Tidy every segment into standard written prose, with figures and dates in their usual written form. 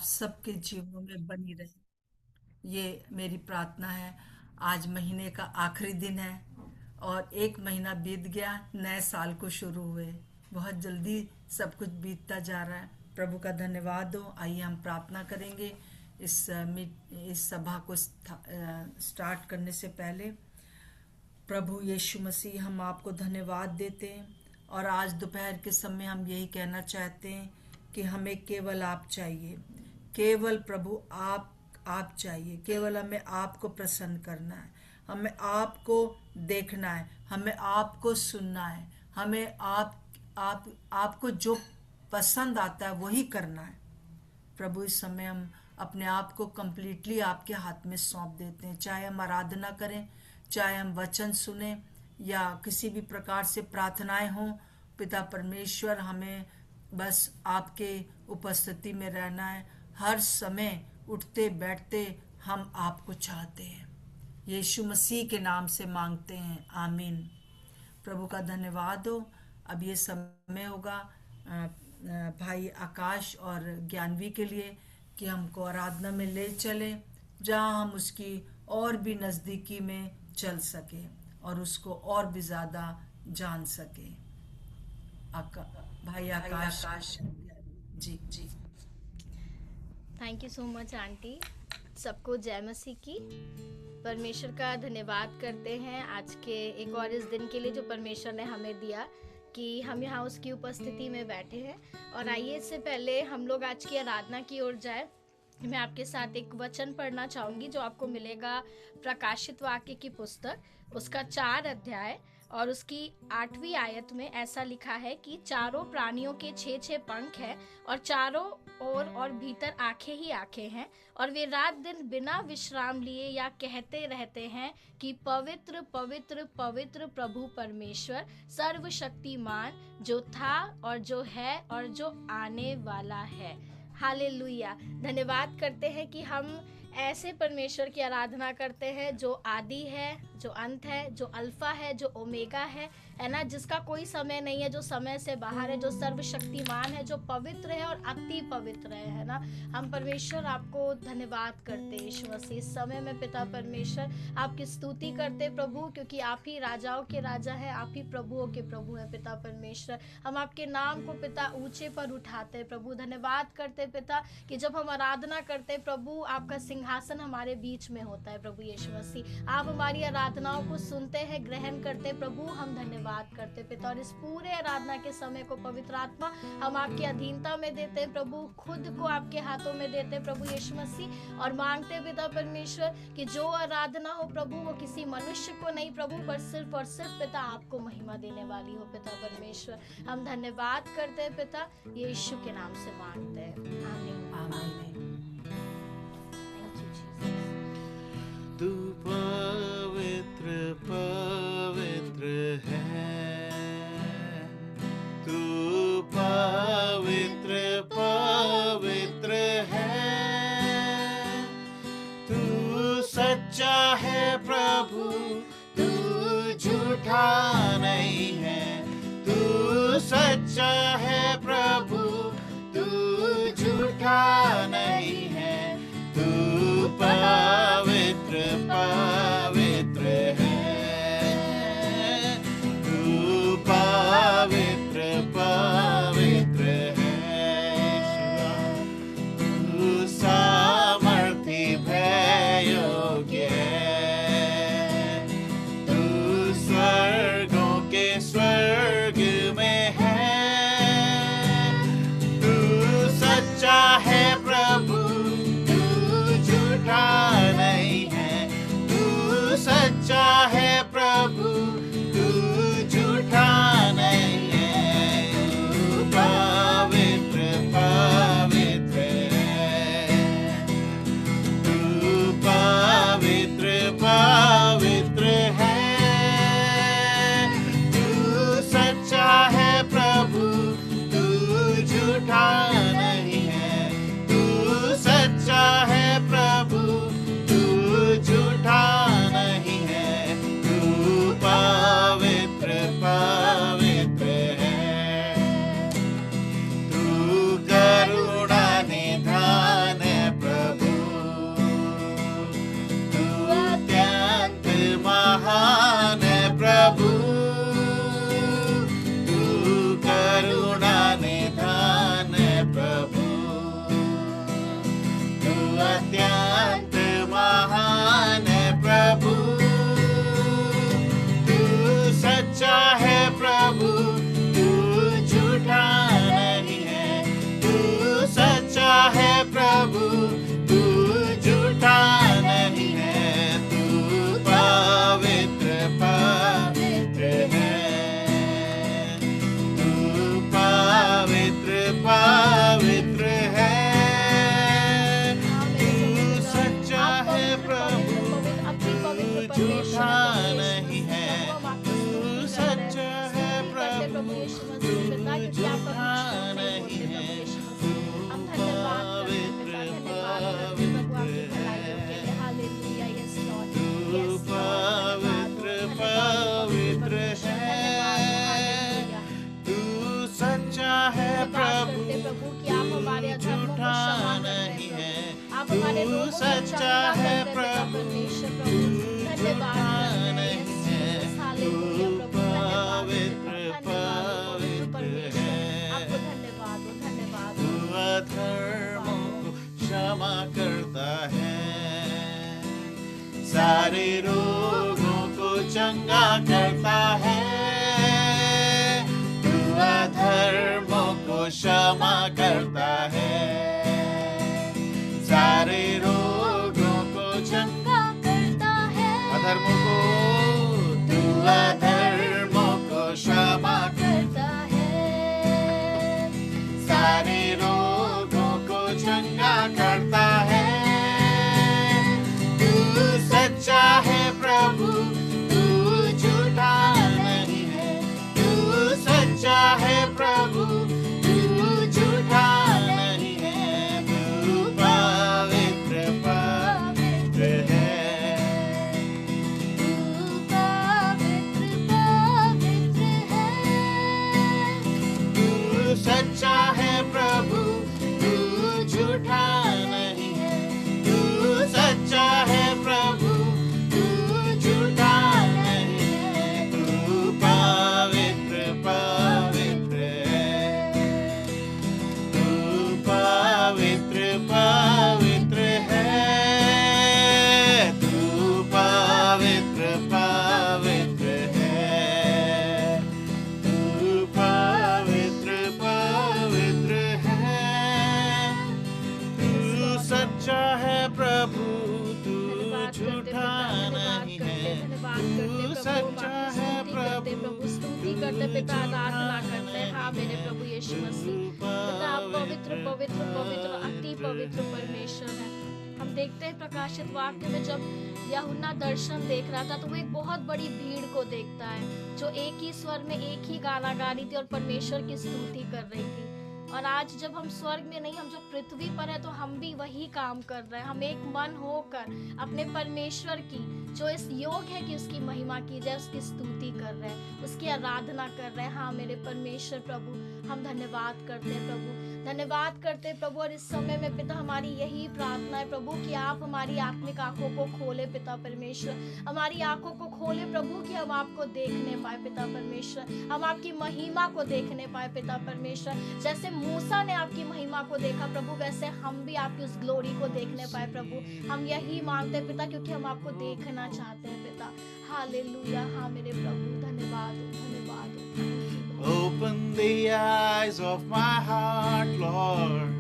सबके जीवनों में बनी रहे। ये मेरी प्रार्थना है। आज महीने का आखिरी दिन है और एक महीना बीत गया, नए साल को शुरू हुए। बहुत जल्दी सब कुछ बीतता जा रहा है। प्रभु का धन्यवाद हो। आइए हम प्रार्थना करेंगे। इस सभा को स्टार्ट करने से पहले प्रभु यीशु मसीह, हम आपको धन्यवाद देते हैं और आज दोपहर के समय हम यही कहना चाहते हैं कि हमें केवल आप चाहिए। केवल प्रभु आप चाहिए। केवल हमें आपको प्रसन्न करना है, हमें आपको देखना है, हमें आपको सुनना है, हमें आपको जो पसंद आता है वही करना है। प्रभु इस समय हम अपने आप को कंप्लीटली आपके हाथ में सौंप देते हैं। चाहे हम आराधना करें, चाहे हम वचन सुने या किसी भी प्रकार से प्रार्थनाएं हों, पिता परमेश्वर हमें बस आपके उपस्थिति में रहना है। हर समय उठते बैठते हम आपको चाहते हैं। यीशु मसीह के नाम से मांगते हैं, आमीन। प्रभु का धन्यवाद हो। अब ये समय होगा भाई आकाश और ज्ञानवी के लिए कि हमको आराधना में ले चले, जहां हम उसकी और भी नज़दीकी में चल सके और उसको और भी ज़्यादा जान सके। भाई आकाश। जी जी। Thank you so much aunty. सबको जय मसीह की। परमेश्वर का धन्यवाद करते हैं आज के एक और इस दिन के लिए जो परमेश्वर ने हमें दिया कि हम यहाँ उसकी उपस्थिति में बैठे हैं। और आइए इससे पहले हम लोग आज की आराधना की ओर जाए। मैं आपके साथ एक वचन पढ़ना चाहूँगी जो आपको मिलेगा प्रकाशित वाक्य की पुस्तक, उसका 4 अध्याय और उसकी 8वीं आयत में ऐसा लिखा है कि चारों प्राणियों के 6 पंख हैं और चारों ओर और भीतर आंखें ही आंखें हैं, और वे रात दिन बिना विश्राम लिए या कहते रहते हैं कि पवित्र पवित्र पवित्र प्रभु परमेश्वर सर्वशक्तिमान, जो था और जो है और जो आने वाला है। हालेलुया। धन्यवाद करते हैं कि हम ऐसे परमेश्वर की आराधना करते हैं जो आदि है, जो अंत है, जो अल्फा है, जो ओमेगा है ना, जिसका कोई समय नहीं है, जो समय से बाहर है, जो सर्वशक्तिमान है, जो पवित्र है और अति पवित्र है ना। हम परमेश्वर आपको धन्यवाद करते हैं यीशु मसीह। इस समय में पिता परमेश्वर आपकी स्तुति करते प्रभु, क्योंकि आप ही राजाओं के राजा है, आप ही प्रभुओं के प्रभु है पिता परमेश्वर। हम आपके नाम को पिता ऊंचे पर उठाते प्रभु। धन्यवाद करते पिता कि जब हम आराधना करते प्रभु, आपका सिंहासन हमारे बीच में होता है प्रभु यीशु मसीह। आप हमारी आराधनाओं को सुनते हैं, ग्रहण करते प्रभु। हम धन्यवाद करते पिता, और इस पूरे आराधना के समय को पवित्र आत्मा हम आपकी अधीनता में देते प्रभु, खुद को आपके हाथों में देते प्रभु यीशु मसीह, और मांगते पिता परमेश्वर कि जो आराधना हो प्रभु वो किसी मनुष्य को नहीं प्रभु, पर सिर्फ और सिर्फ पिता आपको महिमा देने वाली हो पिता परमेश्वर। हम धन्यवाद करते हैं पिता, यीशु के नाम से मांगते हैं, आमीन आमीन। तू पवित्र पवित्र है, तू पवित्र पवित्र है, तू सच्चा है प्रभु, तू झूठा नहीं है, तू सच्चा है प्रभु, तू झूठा नहीं है, तू पवित्र पवित्र है, तू पवित्र पवित्र है, तू सामर्थी भय योग्य है, तू स्वर्गों के स्वर्ग में है, तू सच्चा है प्रभु, लोगों को सच्चा चंगा है करते पिता प्रभु, परमेश्वर तू प्रभु झूठा धन्यवाद करते हैं नहीं यस है, जीसस तू हालेलुया प्रभु धन्यवाद हो पवित्र पिता धन्यवाद हो पवित्र परमेश्वर है, आपको धन्यवाद हो धन्यवाद तू हो अधर्मों को क्षमा करता है, सारे रोगों को चंगा करता है, तू अधर्मों को क्षमा करता है, सारे रोगों को चंगा करता है अधर्मों को, तू अधर्मों को क्षमा करता है सारे रोगों को चंगा करता है, तू सच्चा है प्रभु, तू झूठा नहीं है, तू सच्चा है प्रभु, तू झूठा नहीं है, तू पवित्र पवित्र है, तू पवित्र पवित्र है तू सच्चा है प्रभु, तू झूठा नहीं है, तू सच्चा है प्रभु, तू झूठा नहीं है, तू पवित्र पवित्र है, तू पवित्र पवित्र है, तू पवित्र पवित्र है, तू पवित्र पवित्र है, तू सच्चा है प्रभु, तू झूठा नहीं है, तू सच्चा है प्रभु, स्तुति करते पिता आराधना करते हाँ मेरे प्रभु यीशु मसीह पिता आप पवित्र पवित्र पवित्र अति पवित्र परमेश्वर है। हम देखते हैं प्रकाशित वाक्य में जब यूहन्ना दर्शन देख रहा था तो वो एक बहुत बड़ी भीड़ को देखता है जो एक ही स्वर में एक ही गाना गा रही थी और परमेश्वर की स्तुति कर रही थी। और आज जब हम स्वर्ग में नहीं हम जो पृथ्वी पर है तो हम भी वही काम कर रहे हैं। हम एक मन होकर अपने परमेश्वर की जो इस योग है कि उसकी महिमा की जाए उसकी स्तुति कर रहे हैं उसकी आराधना कर रहे हैं। हाँ मेरे परमेश्वर प्रभु हम धन्यवाद करते हैं प्रभु धन्यवाद करते हैं प्रभु। और इस समय में पिता हमारी यही प्रार्थना है प्रभु कि आप हमारी आत्मिक आंखों को खोले पिता परमेश्वर हमारी आंखों को खोले प्रभु कि हम आपको देखने पाए पिता परमेश्वर हम आपकी महिमा को देखने पाए पिता परमेश्वर। जैसे मूसा ने आपकी महिमा को देखा प्रभु वैसे हम भी आपकी उस ग्लोरी को देखने पाए प्रभु। हम यही मांगते हैं पिता क्योंकि हम आपको देखना चाहते हैं पिता। हालेलुया हाँ मेरे प्रभु धन्यवाद हो धन्यवाद हो। Open the eyes of my heart, Lord.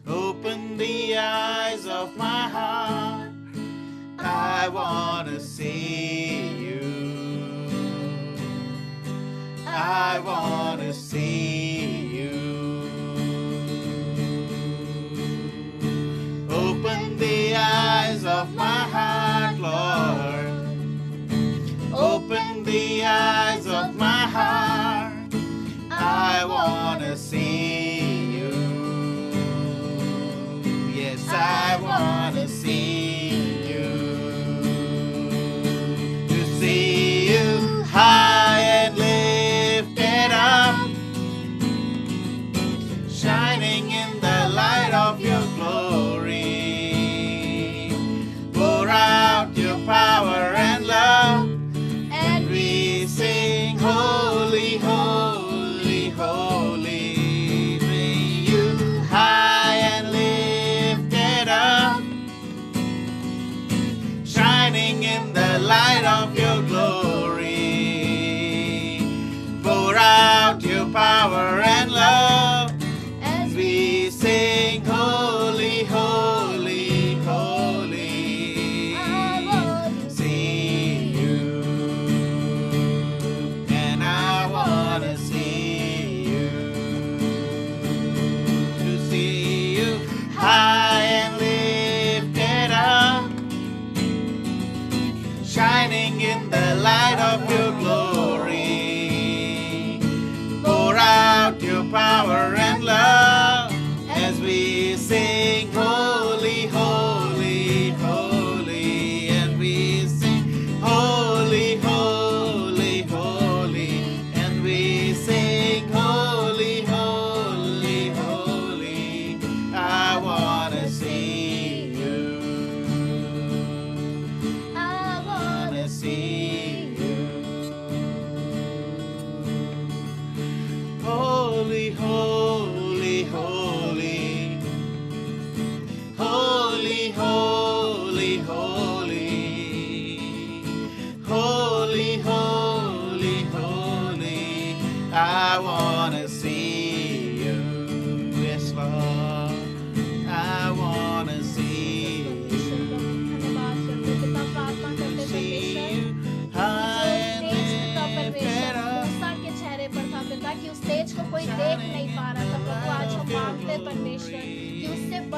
Open the eyes of my heart. I want to see you. I want to see you. Open the eyes of my heart, Lord. Open the eyes of my heart. I want to see you. Yes, I want to see you. To see you high and lifted up, shining in the light of your glory. Pour out your power and love. Sing holy, holy, holy. Bring you high and lifted up,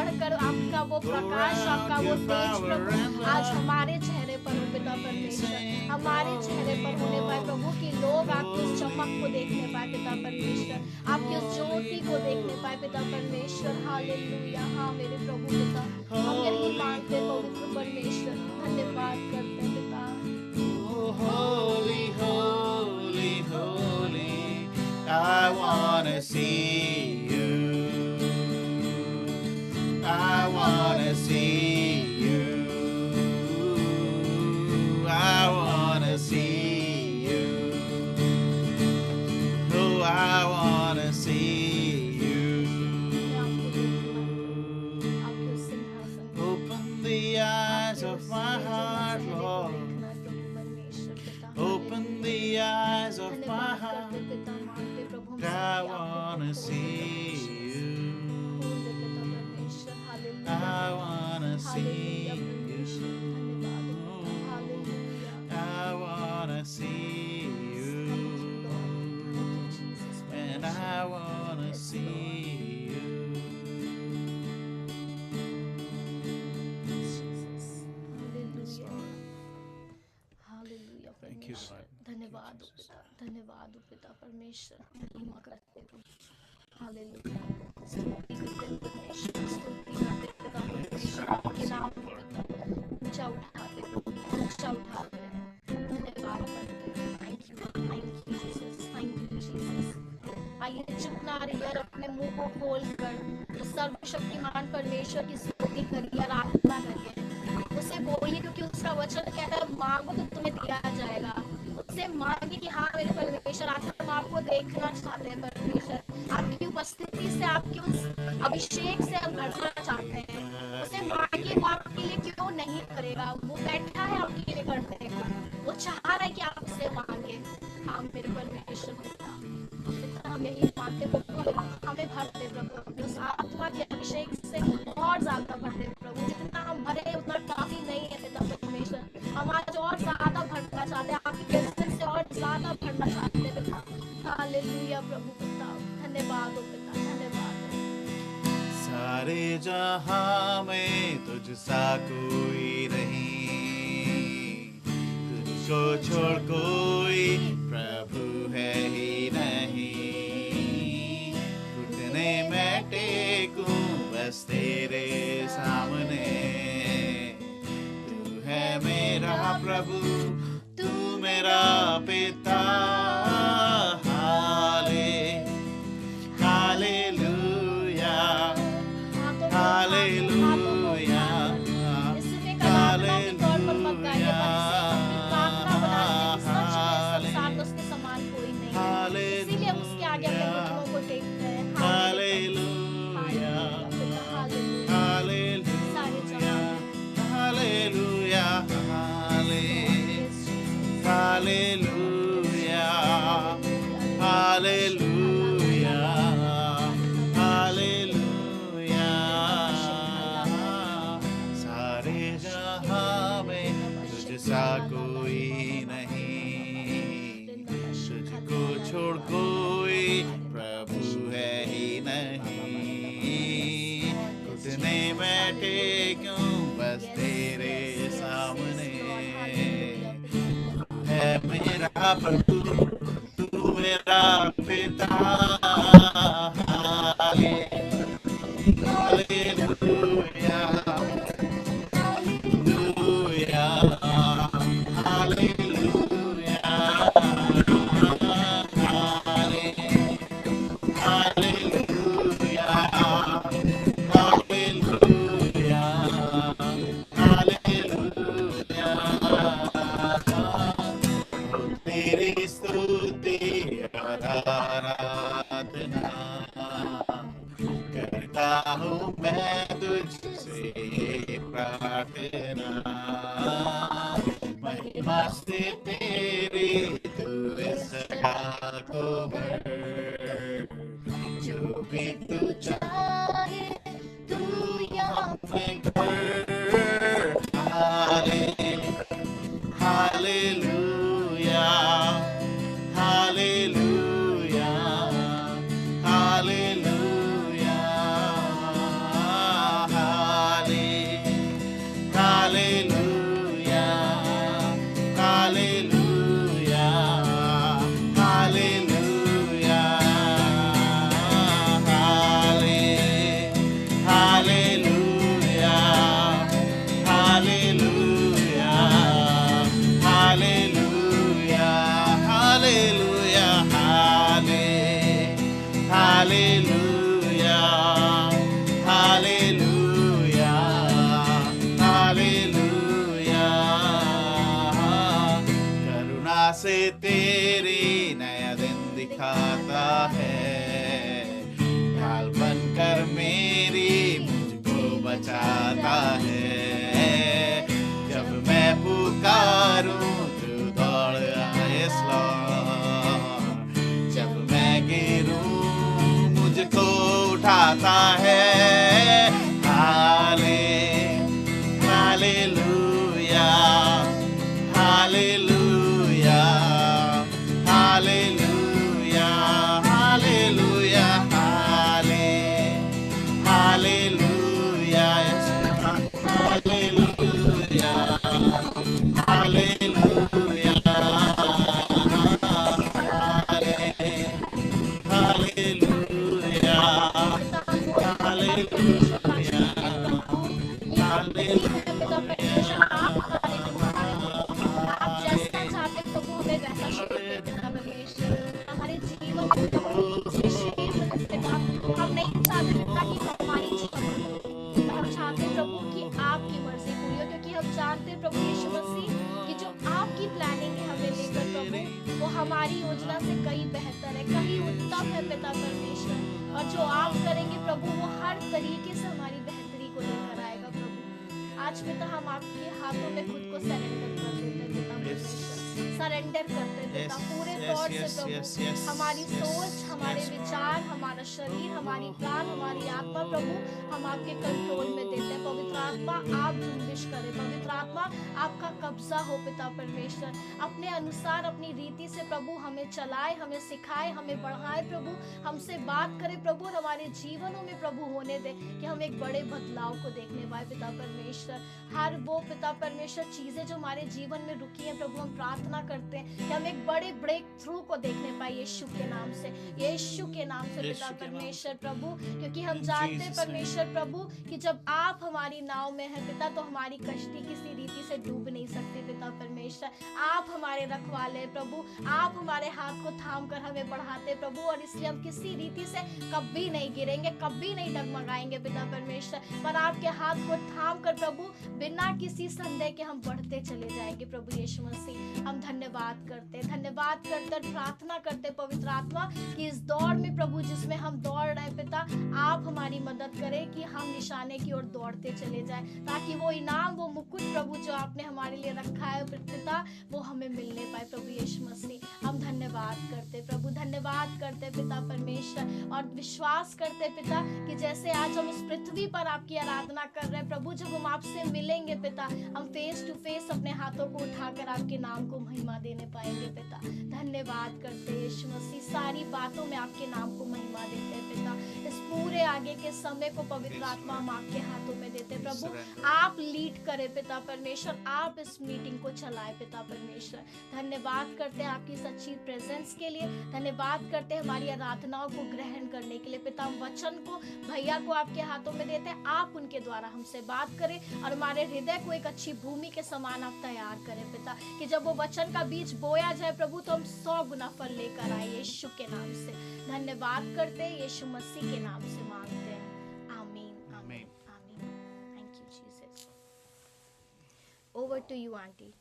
बढ़कर आपका वो प्रकाश, आपका वो तेज प्रभु आज हमारे चेहरे पर हो पिता परमेश्वर, हमारे चेहरे पर होने पाए प्रभु कि लोग आपकी उस चमक को देखने पाए पिता परमेश्वर, आपकी उस ज्योति को देखने पाए पिता परमेश्वर। हालेलुया। हाँ मेरे प्रभु पिता, हम यही मांगते पवित्र परमेश्वर, धन्यवाद करते हैं पिता। Oh, holy, holy, holy, I wanna see you. I wanna see you. I wanna see you. Oh, I wanna see you. Open the eyes of my heart, Lord. Open the eyes of my heart. I wanna see you. I wanna see you. I wanna see you. And I wanna see you. Thank you, Lord. धन्यवाद हो पिता, धन्यवाद हो पिता परमेश्वर, महिमा करते प्रभु। Hallelujah. स्तुति करते परमेश्वर, स्तुति करते पिता परमेश्वर, आपके नाम को पिता ऊंचा उठाते प्रभु, ऊंचा उठाते हैं। धन्यवाद करते हैं। Thank you Jesus, thank you Jesus. आइए चुप ना रहिए, अपने मुंह को खोलकर उस सर्वशक्तिमान परमेश्वर की स्तुति करिए, आराधना करिए, उसे बोलिए, क्योंकि उसका वचन कहता है मांगो तो तुम्हें दिया जाएगा। उससे मांगे कि हाँ मेरे परमेश्वर, आज हम आपको देखना चाहते हैं परमेश्वर, आपकी उपस्थिति से, आपके उस अभिषेक से हम भरना चाहते हैं। उसे मांगे, वो आपके लिए क्यों नहीं करेगा, वो बैठा है आपके लिए करने को, वो चाह रहा है कि आप उससे मांगे। हाँ मेरे परमेश्वर पिता, हम यही मांगते प्रभु, हमें भरते प्रभु उस आत्मा के अभिषेक से और ज्यादा भरते प्रभु, जितना हम भरे उतना काफी नहीं है पिता परमेश्वर, हम आज और ज्यादा भरना चाहते हैं, आपकी प्रेजेंस से और ज्यादा भरना चाहते हैं पिता। हालेलुया प्रभु पिता, धन्यवाद हो पिता, धन्यवाद हो। सारे जहां में तुझसा कोई नहीं, तुझको छोड़ कोई प्रभु है ही नहीं। घुटने में टेकूं बस तेरे सामने, तू है मेरा प्रभु, तू मेरा पिता। हालेलुया, हालेलुया, इसमें कलात्मा के तौर पर मत गाइए, प्रार्थना बनाने के संसार में उसके समान कोई नहीं, इसीलिए हम उसके आगे अपने घुटनों को टेकते हैं। Hallelujah, hallelujah, hallelujah, hallelujah, hallelujah, hallelujah, hallelujah. सारे जहां में तुझसा कोई नहीं, तुझको छोड़ कोई प्रभु है ही नहीं। घुटने में टेकूं बस तेरे सामने, है मेरा प्रभु, तू मेरा पिता। Hallelujah, hallelujah, hallelujah, hallelujah, hallelujah, hallelujah. तेरी स्तुति और आराधना करता हूँ मैं तुझसे प्रार्थना। महिमा से तेरी तू सदा को भर, जो भी तू चाहे तू यहाँ पे कर। हालेलुया, हालेलुया, हालेलुया, उठाता है, ढाल बनकर मेरी मुझको बचाता है। जब मैं पुकारूं तू दौड़ आए लॉर्ड, जब मैं गिरूं मुझको उठाता है। Hallelujah, hallelujah, hallelujah, hallelujah, hallelujah, hallelujah, hallelujah, हमारे जीवन में हम नहीं चाहते पिता कि हमारी हम चाहते प्रभु कि आपकी मर्जी पूरी हो, क्योंकि हम जानते प्रभु यीशु मसीह कि जो आपकी प्लानिंग है हमें लेकर प्रभु, वो हमारी योजना से कहीं बेहतर है, कहीं उत्तम है पिता परमेश्वर। और जो आप करेंगे प्रभु वो हर तरीके से हमारी बेहतरी को लेकर आएगा प्रभु। आज पिता हम आपके हाथों में खुद को सरेंडर कर देते हैं पिता परमेश्वर, सरेंडर करते हैं पिता पूरे तौर से प्रभु। हमारी सोच, हमारे विचार, हमारा शरीर, हमारी प्राण, हमारी आत्मा प्रभु हम आपके कंट्रोल में देते हैं। पवित्र आत्मा आप जुम्बिश करें, पवित्र आत्मा आपका कब्जा हो पिता परमेश्वर। अपने अनुसार अपनी रीति से प्रभु हमें चलाए, हमें सिखाए, हमें बढ़ाए प्रभु, हमसे बात करे प्रभु, और हमारे जीवनों में प्रभु होने दे कि हम एक बड़े बदलाव को देखने पाए पिता परमेश्वर। हर वो पिता परमेश्वर चीजें जो हमारे जीवन में रुकी हैं प्रभु, हम प्रार्थना करते हैं कि हम एक बड़े ब्रेक थ्रू को देखने पाए यीशु के नाम से, यीशु के नाम से पिता परमेश्वर प्रभु। क्योंकि हम जानते हैं परमेश्वर प्रभु कि जब आप हमारी नाव में हैं पिता, तो हमारी कश्ती किसी रीति से डूब नहीं सकती पिता परमेश्वर। आप हमारे रखवाले प्रभु, आप हमारे हाथ को थाम कर हमें बढ़ाते प्रभु, और इसलिए हम किसी रीति से कभी नहीं गिरेंगे, कभी नहीं डगमगाएंगे पिता परमेश्वर, पर आपके हाथ को थाम कर प्रभु बिना किसी संदेह के हम बढ़ते चले जाएंगे प्रभु यीशु मसीह। हम धन्यवाद करते, धन्यवाद करते, प्रार्थना करते पवित्र आत्मा कि इस दौड़ में प्रभु जिसमें हम दौड़ रहे हैं पिता, आप हमारी मदद करें कि हम निशाने की ओर दौड़ते चले जाएं, ताकि वो इनाम, वो मुकुट प्रभु जो आपने हमारे लिए रखा है पिता, वो हमें मिलने पाए प्रभु यीशु मसीह। हम धन्यवाद करते प्रभु, धन्यवाद करते पिता परमेश्वर, और विश्वास करते पिता कि जैसे आज हम इस पृथ्वी पर आपकी आराधना कर रहे हैं प्रभु, जब हम आपसे मिलेंगे पिता, हम फेस टू फेस अपने हाथों को उठाकर आपके नाम को महिमा देने पाएंगे पिता। धन्यवाद करते यीशु मसीह, सारी बातों में आपके नाम को महिमा देते हैं पिता। इस पूरे आगे के समय को पवित्र आत्मा हम आपके हाथों में देते प्रभु, आप लीड करें पिता परमेश्वर, आप इस मीटिंग को चलाए पिता परमेश्वर। धन्यवाद करते हैं आपकी सच्ची प्रेजेंस के लिए, धन्यवाद करते हैं हमारी आराधनाओं को ग्रहण करने के लिए पिता। हम वचन को भैया को आपके हाथों में देते हैं, आप उनके द्वारा हमसे बात करें और हमारे हृदय को एक अच्छी भूमि के समान आप तैयार करें पिता, कि जब वो वचन का बीज बोया जाए प्रभु तो हम 100 गुना फल लेकर आए यीशु के नाम से। धन्यवाद करते हैं यीशु मसीह के नाम से मांगते हैं, आमीन आमीन आमीन। Thank you Jesus. Over to you aunty.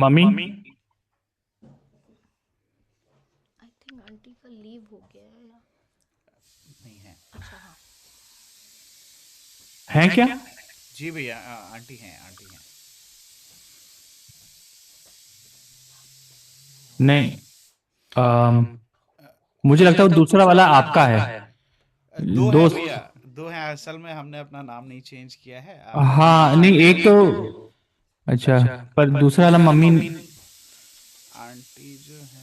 Mummy I think aunty का लीव हो गया है या नहीं है। अच्छा हाँ है क्या? जी भैया, आंटी हैं, आंटी हैं। नहीं, मुझे लगता है वो दूसरा वाला आपका है। दो दो हैं भैया, दो हैं। असल में हमने अपना नाम नहीं चेंज किया है। हाँ नहीं, एक तो अच्छा, पर दूसरा वाला मम्मी। आंटी जो है,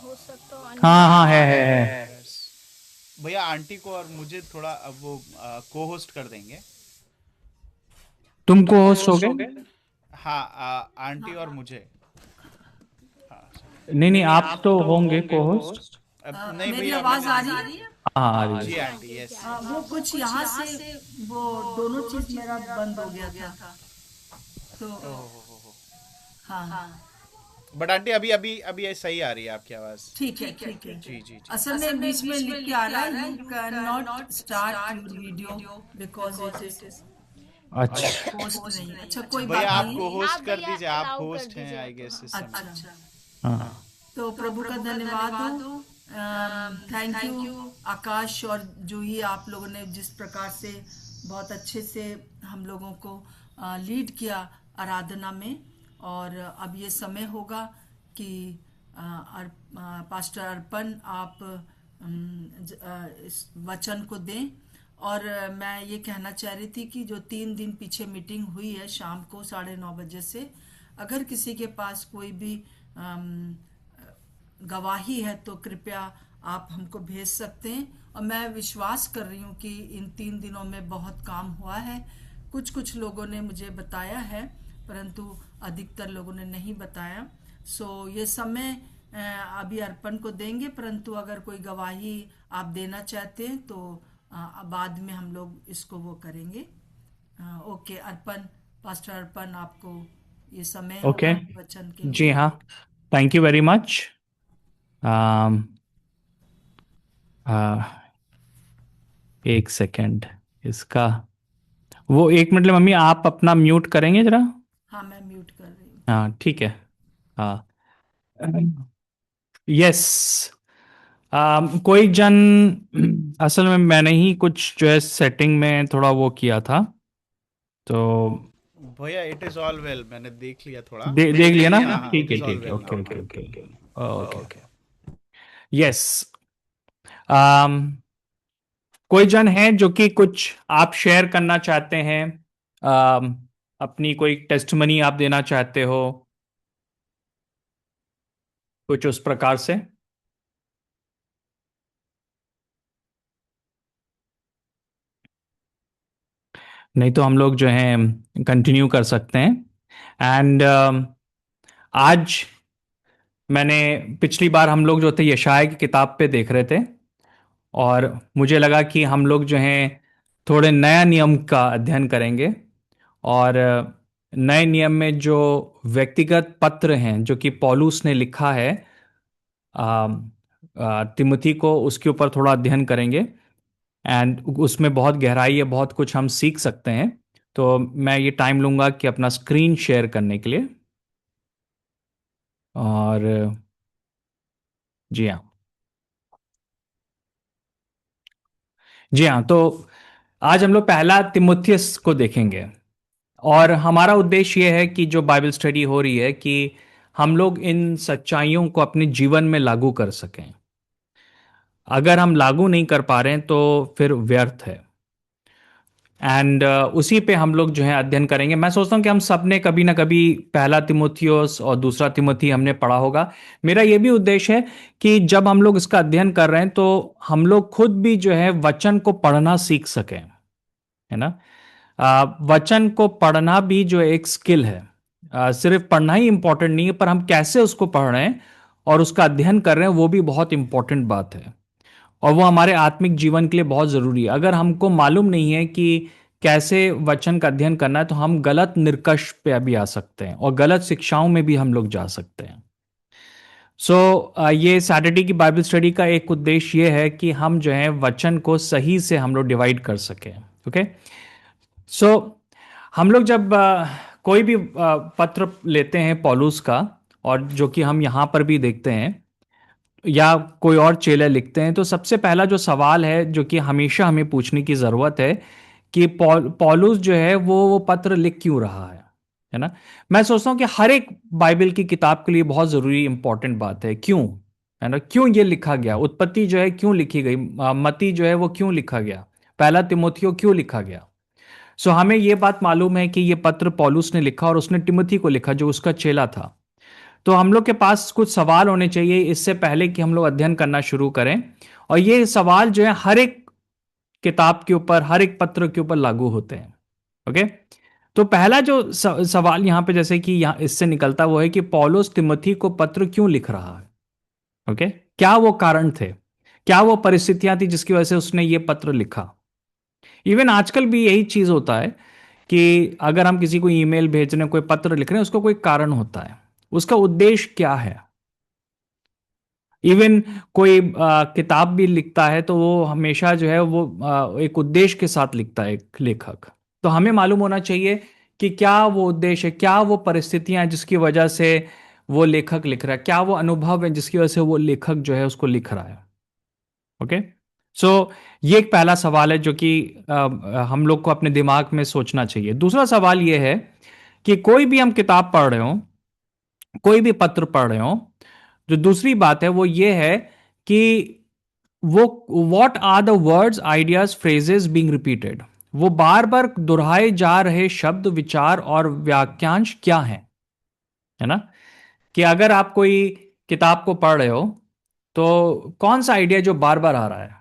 हो सकता है हाँ हाँ है। भैया आंटी को और मुझे थोड़ा अब वो को होस्ट कर देंगे। तुम को होस्ट हो गए? हाँ, आंटी और मुझे। नहीं नहीं, आप तो होंगे को होस्ट। नहीं मेरी भैया, आवाज आ रही है? हाँ आ रही जी है। Aunty, yes. वो कुछ यहाँ से वो दोनों चीज मेरा बंद हो गया था, तो हाँ, बट आंटी अभी अभी अभी ये सही आ रही है आपकी आवाज। ठीक है, ठीक है। जी जी जी। असल में बीच में लिख के आ रहा है, you can not start your video because it is अच्छा होस्ट नहीं। अच्छा, कोई भैया बात आप नहीं। को होस्ट आप कर भैया दीजिए, आप अलाउ कर होस्ट हैं दीजिए आई आप। गेस इस समय। अच्छा, हाँ तो प्रभु का धन्यवाद हो। थैंक यू आकाश और जूही, आप लोगों ने जिस प्रकार से बहुत अच्छे से हम लोगों को लीड किया आराधना में। और अब ये समय होगा कि पास्टर अर्पण आप इस वचन को दें। और मैं ये कहना चाह रही थी कि जो 3 दिन पीछे मीटिंग हुई है शाम को 9:30 से, अगर किसी के पास कोई भी गवाही है तो कृपया आप हमको भेज सकते हैं। और मैं विश्वास कर रही हूँ कि इन 3 दिनों में बहुत काम हुआ है। कुछ कुछ लोगों ने मुझे बताया है, परंतु अधिकतर लोगों ने नहीं बताया। सो ये समय अभी अर्पण को देंगे, परंतु अगर कोई गवाही आप देना चाहते हैं तो बाद में हम लोग इसको वो करेंगे। ओके, अर्पण, पास्टर अर्पण, आपको ये समय ओके होगा वचन के जी लिए। हाँ थैंक यू वेरी मच एक सेकेंड इसका वो 1 मिनट मम्मी आप अपना म्यूट करेंगे जरा हाँ, मैं म्यूट कर रही हूँ। हाँ ठीक है हाँ यस कोई जन असल में मैंने ही कुछ जो है सेटिंग में थोड़ा वो किया था तो भैया इट इज ऑल वेल, मैंने देख लिया थोड़ा। देख लिया ना हाँ हाँ, ठीक इट है इज ऑल ठीक है well okay now. Okay okay okay okay yes um, कोई जन है जो कि कुछ आप शेयर करना चाहते हैं अपनी कोई टेस्टमनी आप देना चाहते हो कुछ उस प्रकार से नहीं तो हम लोग जो हैं कंटिन्यू कर सकते हैं एंड आज मैंने पिछली बार हम लोग जो थे यशाया की किताब पे देख रहे थे और मुझे लगा कि हम लोग जो हैं थोड़े नया नियम का अध्ययन करेंगे और नए नियम में जो व्यक्तिगत पत्र हैं जो कि पौलुस ने लिखा है तिमुथी को उसके ऊपर थोड़ा अध्ययन करेंगे एंड उसमें बहुत गहराई है बहुत कुछ हम सीख सकते हैं तो मैं ये टाइम लूँगा कि अपना स्क्रीन शेयर करने के लिए और जी हाँ जी हाँ तो आज हम लोग पहला तिमुथियस को देखेंगे और हमारा उद्देश्य ये है कि जो बाइबल स्टडी हो रही है कि हम लोग इन सच्चाइयों को अपने जीवन में लागू कर सकें अगर हम लागू नहीं कर पा रहे हैं तो फिर व्यर्थ है एंड उसी पे हम लोग जो है अध्ययन करेंगे मैं सोचता हूँ कि हम सब ने कभी ना कभी पहला तिमुथियुस और दूसरा तिमुथी हमने पढ़ा होगा मेरा ये भी उद्देश्य है कि जब हम लोग इसका अध्ययन कर रहे हैं तो हम लोग खुद भी जो है वचन को पढ़ना सीख सकें है ना वचन को पढ़ना भी जो एक स्किल है सिर्फ पढ़ना ही इंपॉर्टेंट नहीं है पर हम कैसे उसको पढ़ रहे हैं और उसका अध्ययन कर रहे हैं वो भी बहुत इंपॉर्टेंट बात है और वो हमारे आत्मिक जीवन के लिए बहुत ज़रूरी है अगर हमको मालूम नहीं है कि कैसे वचन का अध्ययन करना है तो हम गलत निष्कर्ष पे भी आ सकते हैं और गलत शिक्षाओं में भी हम लोग जा सकते हैं सो ये सैटरडे की बाइबल स्टडी का एक उद्देश्य ये है कि हम जो है वचन को सही से हम लोग डिवाइड कर सकें ओके सो हम लोग जब कोई भी पत्र लेते हैं पौलुस का और जो कि हम यहाँ पर भी देखते हैं या कोई और चेले लिखते हैं तो सबसे पहला जो सवाल है जो कि हमेशा हमें पूछने की ज़रूरत है कि पौलुस जो है वो पत्र लिख क्यों रहा है ना मैं सोचता हूँ कि हर एक बाइबल की किताब के लिए बहुत ज़रूरी इंपॉर्टेंट बात है क्यों है ना क्यों ये लिखा गया उत्पत्ति जो है क्यों लिखी गई मती जो है वो क्यों लिखा गया पहला तिमोथियो क्यों लिखा गया सो हमें ये बात मालूम है कि ये पत्र पौलुस ने लिखा और उसने तिमोथी को लिखा जो उसका चेला था तो हम लोग के पास कुछ सवाल होने चाहिए इससे पहले कि हम लोग अध्ययन करना शुरू करें और ये सवाल जो है हर एक किताब के ऊपर हर एक पत्र के ऊपर लागू होते हैं ओके तो पहला जो सवाल यहाँ पे जैसे कि यहाँ इससे निकलता वो है कि पौलुस तिमोथी को पत्र क्यों लिख रहा है ओके क्या वो कारण थे क्या वो परिस्थितियां थी जिसकी वजह से उसने ये पत्र लिखा इवन आजकल भी यही चीज होता है कि अगर हम किसी को ईमेल भेज रहे हैं, कोई पत्र लिख रहे हैं, उसका कोई कारण होता है, उसका उद्देश्य क्या है। इवन कोई किताब भी लिखता है तो वो हमेशा जो है वो एक उद्देश्य के साथ लिखता है एक लेखक। तो हमें मालूम होना चाहिए कि क्या वो उद्देश्य है, क्या वो परिस्थितियां हैं जिसकी वजह से वो लेखक लिख रहा है, क्या वो अनुभव है जिसकी वजह से वो लेखक जो है उसको लिख रहा है। ओके। सो ये एक पहला सवाल है जो कि हम लोग को अपने दिमाग में सोचना चाहिए। दूसरा सवाल ये है कि कोई भी हम किताब पढ़ रहे हो, कोई भी पत्र पढ़ रहे हो, जो दूसरी बात है वो ये है कि वो what are the words ideas phrases being repeated, वो बार बार दोहराए जा रहे शब्द, विचार और वाक्यांश क्या हैं, है ना। कि अगर आप कोई किताब को पढ़ रहे हो तो कौन सा आइडिया जो बार बार आ रहा है,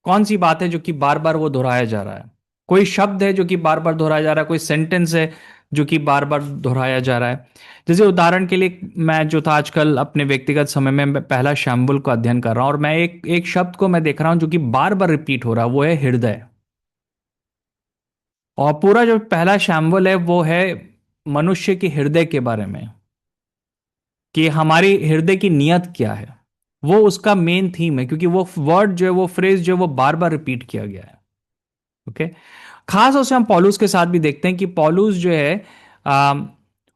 कौन सी बात है जो कि बार बार वो दोहराया जा रहा है, कोई शब्द है जो कि बार बार दोहराया जा रहा है, कोई सेंटेंस है जो कि बार बार दोहराया जा रहा है। जैसे उदाहरण के लिए मैं जो था आजकल अपने व्यक्तिगत समय में मैं पहला शैम्बुल का अध्ययन कर रहा हूं और मैं एक एक शब्द को मैं देख रहा हूं जो कि बार बार रिपीट हो रहा है, वो है हृदय। और पूरा जो पहला शैम्बुल है वो है मनुष्य के हृदय के बारे में, कि हमारी हृदय की नियत क्या है। वो उसका मेन थीम है, क्योंकि वो वर्ड जो है, वो फ्रेज जो है वो बार बार रिपीट किया गया है। ओके। खास तौर से हम पॉलुस के साथ भी देखते हैं कि पॉलुस जो है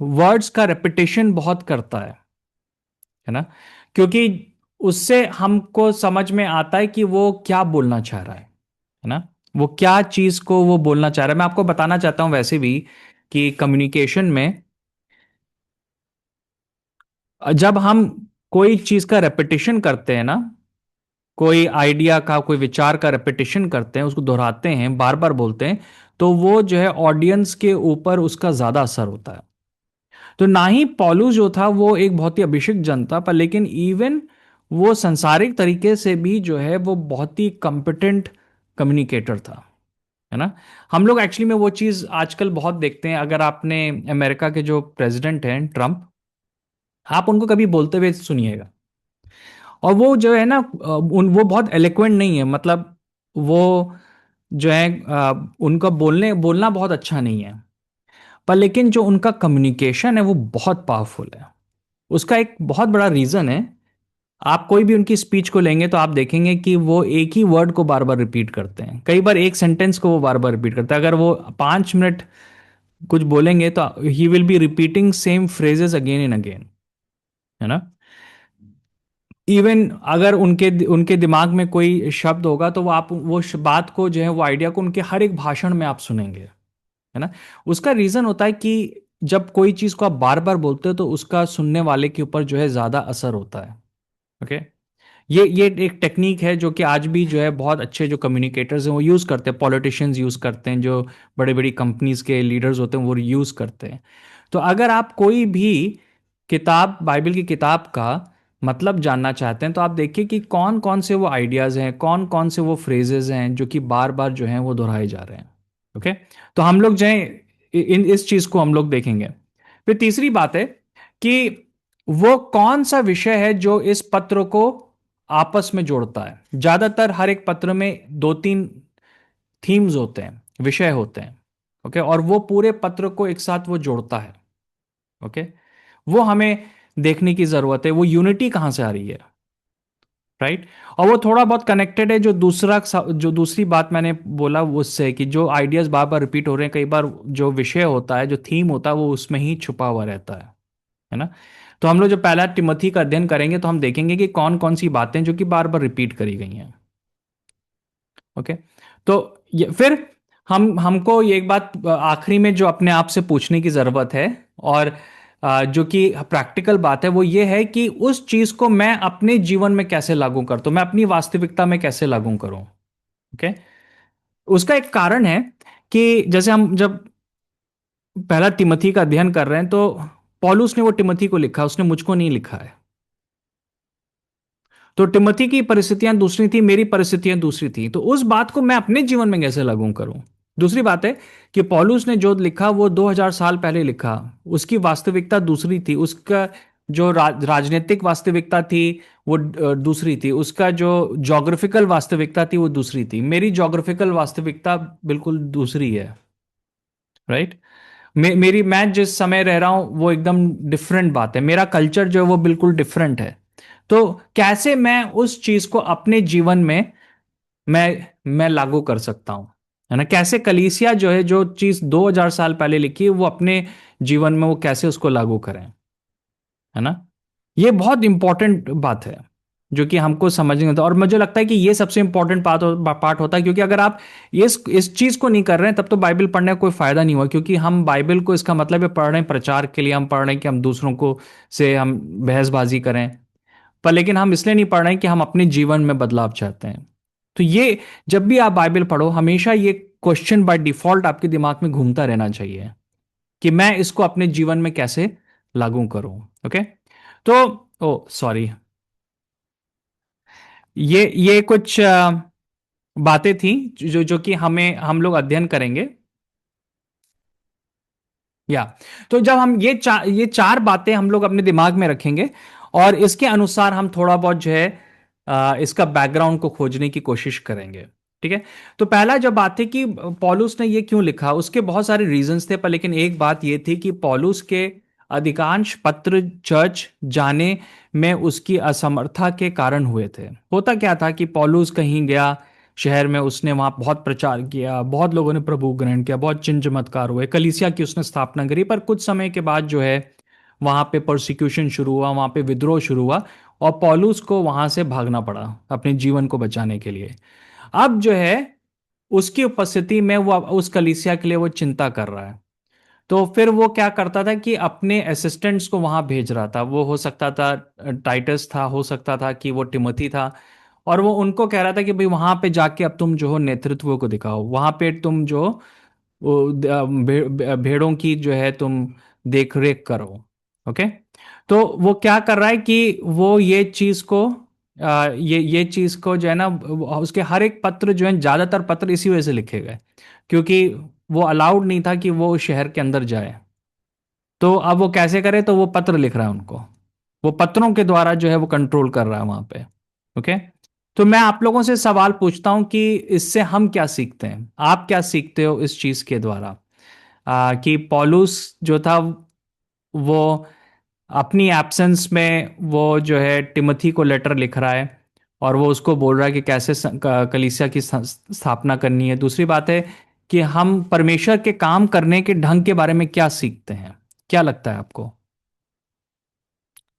वर्ड्स का रेपिटेशन बहुत करता है ना, क्योंकि उससे हमको समझ में आता है कि वो क्या बोलना चाह रहा है ना, वो क्या चीज को वो बोलना चाह रहा है। मैं आपको बताना चाहता हूं वैसे भी कि कम्युनिकेशन में जब हम कोई चीज का रेपिटेशन करते हैं ना, कोई आइडिया का, कोई विचार का रेपिटेशन करते हैं, उसको दोहराते हैं, बार बार बोलते हैं, तो वो जो है ऑडियंस के ऊपर उसका ज्यादा असर होता है। तो ना ही पौलुस जो था वो एक बहुत ही अभिषिक्त जन था, पर लेकिन इवन वो संसारिक तरीके से भी जो है वो बहुत ही कॉम्पिटेंट कम्युनिकेटर था, है ना। हम लोग एक्चुअली में वो चीज आजकल बहुत देखते हैं। अगर आपने अमेरिका के जो प्रेसिडेंट हैं ट्रम्प, आप उनको कभी बोलते हुए सुनिएगा, और वो जो है ना वो बहुत एलिक्वेंट नहीं है, मतलब वो जो है उनका बोलना बहुत अच्छा नहीं है, पर लेकिन जो उनका कम्युनिकेशन है वो बहुत पावरफुल है। उसका एक बहुत बड़ा रीजन है, आप कोई भी उनकी स्पीच को लेंगे तो आप देखेंगे कि वो एक ही वर्ड को बार बार रिपीट करते हैं, कई बार एक सेंटेंस को वो बार बार रिपीट करते हैं। अगर वो 5 मिनट कुछ बोलेंगे तो he will be repeating same phrases again and again, है ना। इवन अगर उनके उनके दिमाग में कोई शब्द होगा तो वो आप वो बात को जो है, वो आइडिया को उनके हर एक भाषण में आप सुनेंगे, है ना। उसका रीजन होता है कि जब कोई चीज को आप बार बार बोलते हो तो उसका सुनने वाले के ऊपर जो है ज्यादा असर होता है। ओके। ये एक टेक्निक है जो कि आज भी जो है बहुत अच्छे जो कम्युनिकेटर्स हैं वो यूज़ करते हैं, पॉलिटिशियंस यूज़ करते हैं, जो बड़ी बड़ी कंपनीज के लीडर्स होते हैं वो यूज़ करते हैं। तो अगर आप कोई भी किताब, बाइबल की किताब का मतलब जानना चाहते हैं तो आप देखिए कि कौन कौन से वो आइडियाज़ हैं, कौन कौन से वो फ्रेजेस हैं जो कि बार बार जो हैं वो दोहराए जा रहे हैं। ओके। तो हम लोग जो है इन इस चीज़ को हम लोग देखेंगे। फिर तीसरी बात है कि वो कौन सा विषय है जो इस पत्र को आपस में जोड़ता है। ज्यादातर हर एक पत्र में 2-3 थीम्स होते हैं, विषय होते हैं। ओके। और वो पूरे पत्र को एक साथ वो जोड़ता है। ओके। वो हमें देखने की जरूरत है, वो यूनिटी कहां से आ रही है, राइट। और वो थोड़ा बहुत कनेक्टेड है जो दूसरी बात मैंने बोला उससे, कि जो आइडियाज बार बार रिपीट हो रहे हैं, कई बार जो विषय होता है, जो थीम होता है, वो उसमें ही छुपा हुआ रहता है ना। तो हम लोग जो पहला तिमोथी का अध्ययन करेंगे तो हम देखेंगे कि कौन कौन सी बातें जो कि बार बार रिपीट करी गई हैं। ओके। तो फिर हमको ये एक बात आखिरी में जो अपने आप से पूछने की जरूरत है, और जो कि प्रैक्टिकल बात है, वो ये है कि उस चीज को मैं अपने जीवन में कैसे लागू करता हूं, मैं अपनी वास्तविकता में कैसे लागू करूं। ओके। उसका एक कारण है कि जैसे हम जब पहला तिमोथी का अध्ययन कर रहे हैं तो पौलुस ने वो तिमोथी को लिखा, उसने मुझको नहीं लिखा है। तो टिमोथी की परिस्थितियां दूसरी थी, मेरी परिस्थितियां दूसरी थी, तो उस बात को मैं अपने जीवन में कैसे लागू करूं। दूसरी बात है कि पौलुस ने जो लिखा वो 2000 साल पहले लिखा, उसकी वास्तविकता दूसरी थी, उसका जो राजनीतिक वास्तविकता थी वो दूसरी थी, उसका जो जोग्राफिकल वास्तविकता थी वो दूसरी थी, मेरी जोग्राफिकल वास्तविकता बिल्कुल दूसरी है, राइट। मैं जिस समय रह रहा हूं वो एकदम डिफरेंट बात है, मेरा कल्चर जो है वो बिल्कुल डिफरेंट है। तो कैसे मैं उस चीज को अपने जीवन में मैं लागू कर सकता हूं, है ना? कैसे कलीसिया जो है, जो चीज 2000 साल पहले लिखी है, वो अपने जीवन में वो कैसे उसको लागू करें, है ना? ये बहुत इंपॉर्टेंट बात है जो कि हमको समझना होता है, और मुझे लगता है कि ये सबसे इंपॉर्टेंट पार्ट होता है, क्योंकि अगर आप इस चीज को नहीं कर रहे हैं तब तो बाइबल पढ़ने का कोई फायदा नहीं हुआ, क्योंकि हम बाइबल को, इसका मतलब है पढ़ रहे हैं प्रचार के लिए, हम पढ़ रहे हैं कि हम दूसरों को से हम बहसबाजी करें, पर लेकिन हम इसलिए नहीं पढ़ रहे हैं कि हम अपने जीवन में बदलाव चाहते हैं। तो ये, जब भी आप बाइबल पढ़ो हमेशा ये क्वेश्चन बाय डिफॉल्ट आपके दिमाग में घूमता रहना चाहिए कि मैं इसको अपने जीवन में कैसे लागू करूं। ओके। तो ओ सॉरी, ये कुछ बातें थी जो कि हम लोग अध्ययन करेंगे, या तो जब हम ये चार बातें हम लोग अपने दिमाग में रखेंगे और इसके अनुसार हम थोड़ा बहुत जो है इसका बैकग्राउंड को खोजने की कोशिश करेंगे। ठीक है। तो पहला जब बात है कि पौलुस ने ये क्यों लिखा, उसके बहुत सारे रीजंस थे, पर लेकिन एक बात ये थी कि पौलुस के अधिकांश पत्र चर्च जाने में उसकी असमर्थता के कारण हुए थे। होता क्या था कि पौलुस कहीं गया शहर में, उसने वहां बहुत प्रचार किया, बहुत लोगों ने प्रभु ग्रहण किया, बहुत चिन्ह चमत्कार हुए, कलीसिया की उसने स्थापना करी, पर कुछ समय के बाद जो है वहां पे प्रोसिक्यूशन शुरू हुआ, वहां पे विद्रोह शुरू हुआ, और पौलुस को वहां से भागना पड़ा अपने जीवन को बचाने के लिए। अब जो है उसकी उपस्थिति में वो उस कलीसिया के लिए वो चिंता कर रहा है। तो फिर वो क्या करता था कि अपने असिस्टेंट्स को वहां भेज रहा था। वो हो सकता था टाइटस था, हो सकता था कि वो टिमोथी था, और वो उनको कह रहा था कि भाई वहां पे जाके अब तुम जो हो नेतृत्व को दिखाओ, वहां पे तुम जो भेड़ों की जो है तुम देख रेख करो। ओके। तो वो क्या कर रहा है कि वो ये चीज को ये चीज को जो है ना, उसके हर एक पत्र जो है, ज्यादातर पत्र इसी वजह से लिखे गए, क्योंकि वो अलाउड नहीं था कि वो शहर के अंदर जाए। तो अब वो कैसे करे, तो वो पत्र लिख रहा है उनको, वो पत्रों के द्वारा जो है वो कंट्रोल कर रहा है वहां पे। ओके। तो मैं आप लोगों से सवाल पूछता हूं कि इससे हम क्या सीखते हैं, आप क्या सीखते हो इस चीज के द्वारा? कि पौलुस जो था वो अपनी एब्सेंस में वो जो है टिमोथी को लेटर लिख रहा है, और वो उसको बोल रहा है कि कैसे कलीसिया की स्थापना करनी है। दूसरी बात है कि हम परमेश्वर के काम करने के ढंग के बारे में क्या सीखते हैं। क्या लगता है आपको?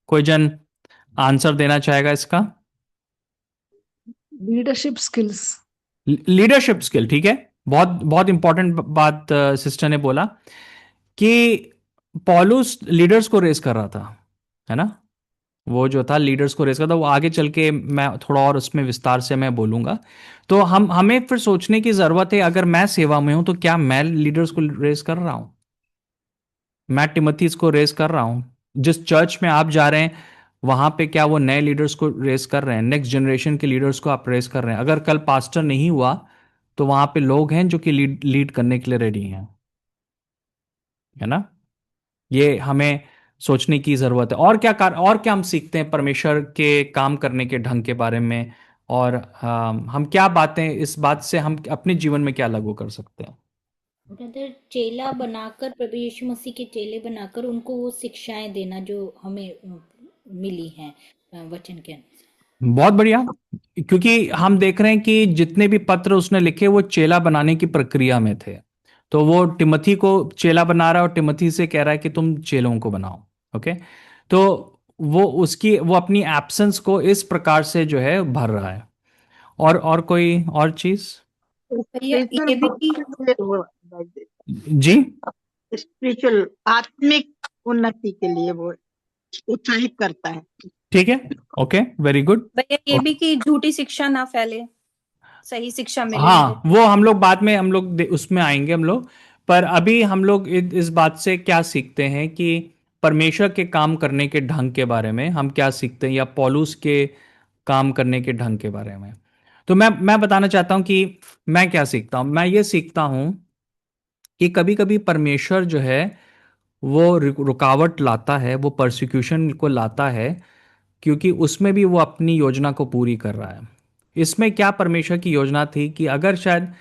कोई जन आंसर देना चाहेगा इसका? Leadership skills. लीडरशिप स्किल, ठीक है। बहुत बहुत इंपॉर्टेंट बात सिस्टर ने बोला कि पॉलुस लीडर्स को रेस कर रहा था, है ना? वो जो था लीडर्स को रेस कर था, वो आगे चल के मैं थोड़ा और उसमें विस्तार से मैं बोलूंगा। तो हमें फिर सोचने की जरूरत है, अगर मैं सेवा में हूं तो क्या मैं लीडर्स को रेस कर रहा हूं? मैं टिमोथीस को रेस कर रहा हूं? जिस चर्च में आप जा रहे हैं वहां पे क्या वो नए लीडर्स को रेस कर रहे हैं? नेक्स्ट जनरेशन के लीडर्स को आप रेस कर रहे हैं? अगर कल पास्टर नहीं हुआ तो वहां पे लोग हैं जो कि लीड करने के लिए रेडी हैं, है ना? ये हमें सोचने की जरूरत है। और क्या हम सीखते हैं परमेश्वर के काम करने के ढंग के बारे में, और हम क्या बातें, इस बात से हम अपने जीवन में क्या लागू कर सकते हैं? ब्रदर, चेला बनाकर, प्रभु यीशु मसीह के चेले बनाकर उनको वो शिक्षाएं देना जो हमें मिली हैं वचन के अनुसार। बहुत बढ़िया। क्योंकि हम देख रहे हैं कि जितने भी पत्र उसने लिखे वो चेला बनाने की प्रक्रिया में थे। तो वो टिमोथी को चेला बना रहा है और टिमोथी से कह रहा है कि तुम चेलों को बनाओ। ओके। तो वो अपनी एब्सेंस को इस प्रकार से जो है भर रहा है। और कोई और चीज? स्पिरिचुअल ये भी ग्रोथ कि के लिए वो जी। स्पिरिचुअल आत्मिक उन्नति के लिए वो उत्साहित करता है। ठीक है। Okay, very good. भैया ये भी कि झूठी शिक्षा ना फैले, सही शिक्षा मिले हाँ, वो हम लोग बाद में उसमें आएंगे हम लोग। पर अभी हम लोग इस बात से क्या सीखते हैं कि परमेश्वर के काम करने के ढंग के बारे में हम क्या सीखते हैं, या पौलुस के काम करने के ढंग के बारे में। तो मैं बताना चाहता हूं कि मैं क्या सीखता हूं। मैं ये सीखता हूं कि कभी कभी परमेश्वर जो है वो रुकावट लाता है, वो परसिक्यूशन को लाता है, क्योंकि उसमें भी वो अपनी योजना को पूरी कर रहा है। इसमें क्या परमेश्वर की योजना थी कि अगर शायद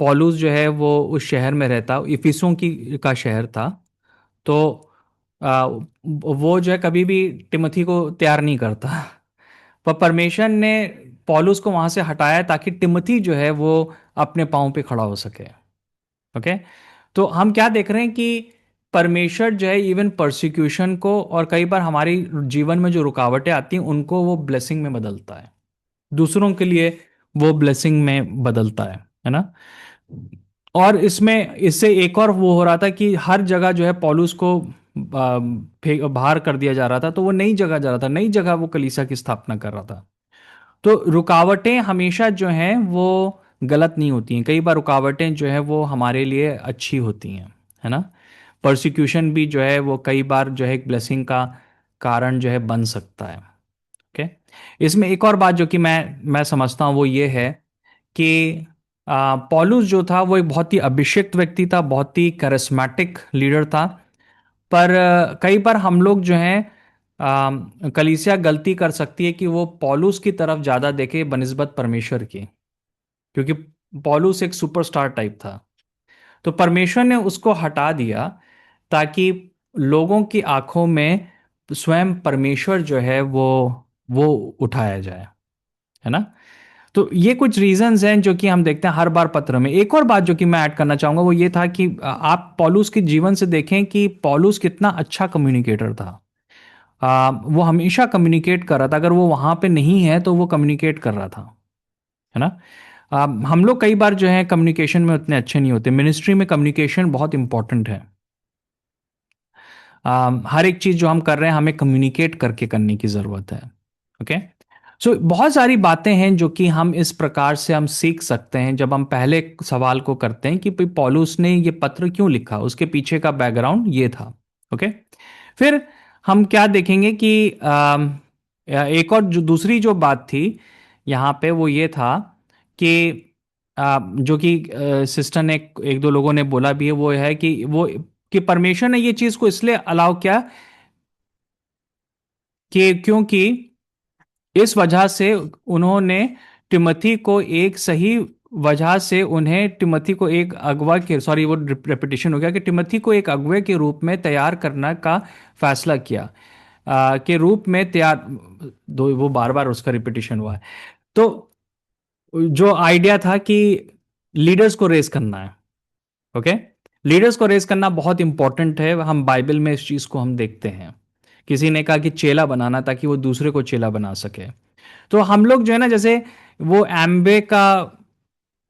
पौलुस जो है वो उस शहर में रहता, इफिसों की का शहर था। तो वो जो है कभी भी टिमोथी को तैयार नहीं करता। पर परमेश्वर ने पौलुस को वहां से हटाया ताकि टिमोथी जो है वो अपने पाँव पे खड़ा हो सके। ओके। तो हम क्या देख रहे हैं कि परमेश्वर जो है इवन परसिक्यूशन को और कई बार हमारी जीवन में जो रुकावटें आती हैं उनको वो ब्लेसिंग में बदलता है, दूसरों के लिए वो ब्लेसिंग में बदलता है ना। और इसमें इससे एक और वो हो रहा था कि हर जगह जो है पौलुस को बाहर कर दिया जा रहा था, तो वो नई जगह जा रहा था, नई जगह वो कलीसिया की स्थापना कर रहा था। तो रुकावटें हमेशा जो हैं वो गलत नहीं होती हैं, कई बार रुकावटें जो है वो हमारे लिए अच्छी होती हैं, है ना। परसिक्यूशन भी जो है वो कई बार जो है एक ब्लेसिंग का कारण जो है बन सकता है। ओके। इसमें एक और बात जो कि मैं समझता हूँ वो ये है कि पौलुस जो था वो एक बहुत ही अभिषिक्त व्यक्ति था, बहुत ही करिस्मेटिक लीडर था। पर कई बार हम लोग जो हैं कलीसिया गलती कर सकती है कि वो पौलुस की तरफ ज़्यादा देखे बनिस्बत परमेश्वर की, क्योंकि पौलुस एक सुपरस्टार टाइप था। तो परमेश्वर ने उसको हटा दिया ताकि लोगों की आंखों में स्वयं परमेश्वर जो है वो उठाया जाए, है ना। तो ये कुछ रीजंस हैं जो कि हम देखते हैं हर बार पत्र में। एक और बात जो कि मैं ऐड करना चाहूंगा वो ये था कि आप पौलुस के जीवन से देखें कि पौलुस कितना अच्छा कम्युनिकेटर था। वो हमेशा कम्युनिकेट कर रहा था, अगर वो वहां पे नहीं है तो वो कम्युनिकेट कर रहा था, है ना। हम लोग कई बार जो है कम्युनिकेशन में उतने अच्छे नहीं होते, मिनिस्ट्री में कम्युनिकेशन बहुत इंपॉर्टेंट है। हर एक चीज जो हम कर रहे हैं हमें कम्युनिकेट करके करने की जरूरत है। ओके। सो बहुत सारी बातें हैं जो कि हम इस प्रकार से हम सीख सकते हैं जब हम पहले सवाल को करते हैं कि भाई पौलुस ने ये पत्र क्यों लिखा, उसके पीछे का बैकग्राउंड ये था। ओके। फिर हम क्या देखेंगे कि एक और जो दूसरी जो बात थी यहाँ पे वो ये था कि जो कि सिस्टर ने एक दो लोगों ने बोला भी है, वो है कि परमेश्वर ने ये चीज को इसलिए अलाउ किया कि क्योंकि इस वजह से उन्होंने टिमोथी को एक सही वजह से उन्हें टिमोथी को एक अगवा के सॉरी वो रेपिटेशन हो गया कि टिमोथी को एक अगवे के रूप में तैयार करने का फैसला किया, के रूप में तैयार, दो वो बार बार उसका रिपीटिशन हुआ है। तो जो आइडिया था कि लीडर्स को रेस करना है। ओके। लीडर्स को रेस करना बहुत इंपॉर्टेंट है, हम बाइबल में इस चीज को हम देखते हैं। किसी ने कहा कि चेला बनाना ताकि वो दूसरे को चेला बना सके। तो हम लोग जो है ना, जैसे वो एम्बे का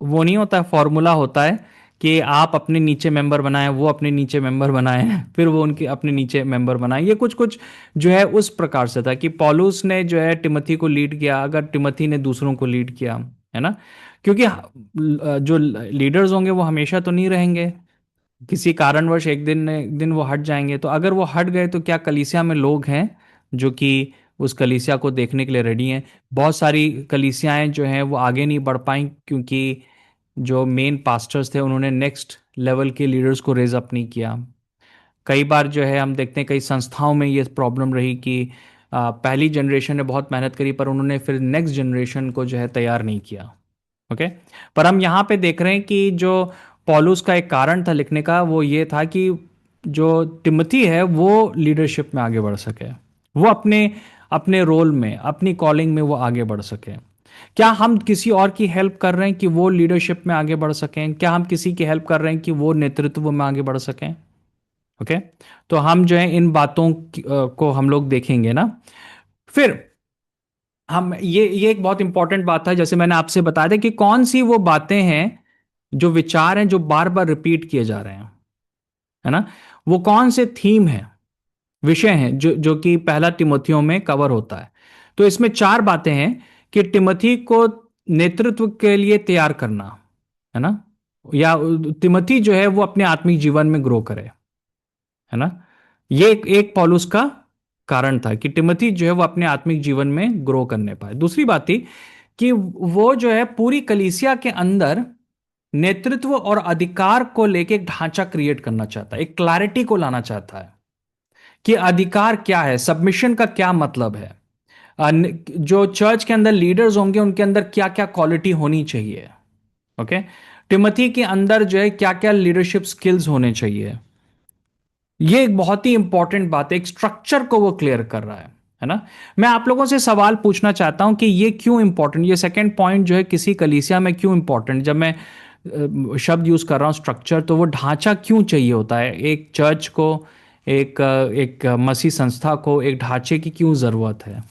वो नहीं होता, फॉर्मूला होता है कि आप अपने नीचे मेंबर बनाएं, वो अपने नीचे मेंबर बनाएं, फिर वो उनके अपने नीचे मेंबर बनाएं। ये कुछ कुछ जो है उस प्रकार से था कि पौलुस ने जो है टिमोथी को लीड किया, अगर टिमोथी ने दूसरों को लीड किया, है ना। क्योंकि जो लीडर्स होंगे वो हमेशा तो नहीं रहेंगे, किसी कारणवश एक दिन वो हट जाएंगे। तो अगर वो हट गए तो क्या कलीसिया में लोग हैं जो कि उस कलीसिया को देखने के लिए रेडी हैं। बहुत सारी कलीसियाएं जो हैं वो आगे नहीं बढ़ पाई क्योंकि जो मेन पास्टर्स थे उन्होंने नेक्स्ट लेवल के लीडर्स को रेज अप नहीं किया। कई बार जो है हम देखते हैं कई संस्थाओं में ये प्रॉब्लम रही कि पहली जनरेशन ने बहुत मेहनत करी पर उन्होंने फिर नेक्स्ट जनरेशन को जो है तैयार नहीं किया। ओके। पर हम यहाँ पे देख रहे हैं कि जो पौलुस का एक कारण था लिखने का वो ये था कि जो टिमोथी है वो लीडरशिप में आगे बढ़ सके, वो अपने अपने रोल में अपनी कॉलिंग में वो आगे बढ़ सके। क्या हम किसी और की हेल्प कर रहे हैं कि वो लीडरशिप में आगे बढ़ सकें? क्या हम किसी की हेल्प कर रहे हैं कि वो नेतृत्व में आगे बढ़ सकें? ओके। तो हम जो है इन बातों को हम लोग देखेंगे ना। फिर हम ये एक बहुत इंपॉर्टेंट बात है, जैसे मैंने आपसे बताया था कि कौन सी वो बातें हैं जो विचार हैं जो बार बार रिपीट किए जा रहे हैं, है ना। वो कौन से थीम है, विषय हैं जो कि पहला तिमोथियों में कवर होता है। तो इसमें चार बातें हैं कि तिमोथी को नेतृत्व के लिए तैयार करना, है ना, या तिमोथी जो है वो अपने आत्मिक जीवन में ग्रो करे, है ना। ये एक पौलुस का कारण था कि तिमोथी जो है वो अपने आत्मिक जीवन में ग्रो करने पाए। दूसरी बात थी कि वो जो है पूरी कलीसिया के अंदर नेतृत्व और अधिकार को लेके एक ढांचा क्रिएट करना चाहता है, एक क्लैरिटी को लाना चाहता है कि अधिकार क्या है, सबमिशन का क्या मतलब है, जो चर्च के अंदर लीडर्स होंगे उनके अंदर क्या क्या क्वालिटी होनी चाहिए। ओके, टिमोथी के अंदर जो है क्या क्या लीडरशिप स्किल्स होने चाहिए, ये एक बहुत ही इंपॉर्टेंट बात है। एक स्ट्रक्चर को वो क्लियर कर रहा है ना। मैं आप लोगों से सवाल पूछना चाहता हूं कि ये क्यों इंपॉर्टेंट, ये सेकंड पॉइंट जो है किसी कलीसिया में क्यों इंपॉर्टेंट, जब मैं शब्द यूज कर रहा हूं स्ट्रक्चर, तो वो ढांचा क्यों चाहिए होता है एक चर्च को, एक मसीह संस्था को एक ढांचे की क्यों जरूरत है,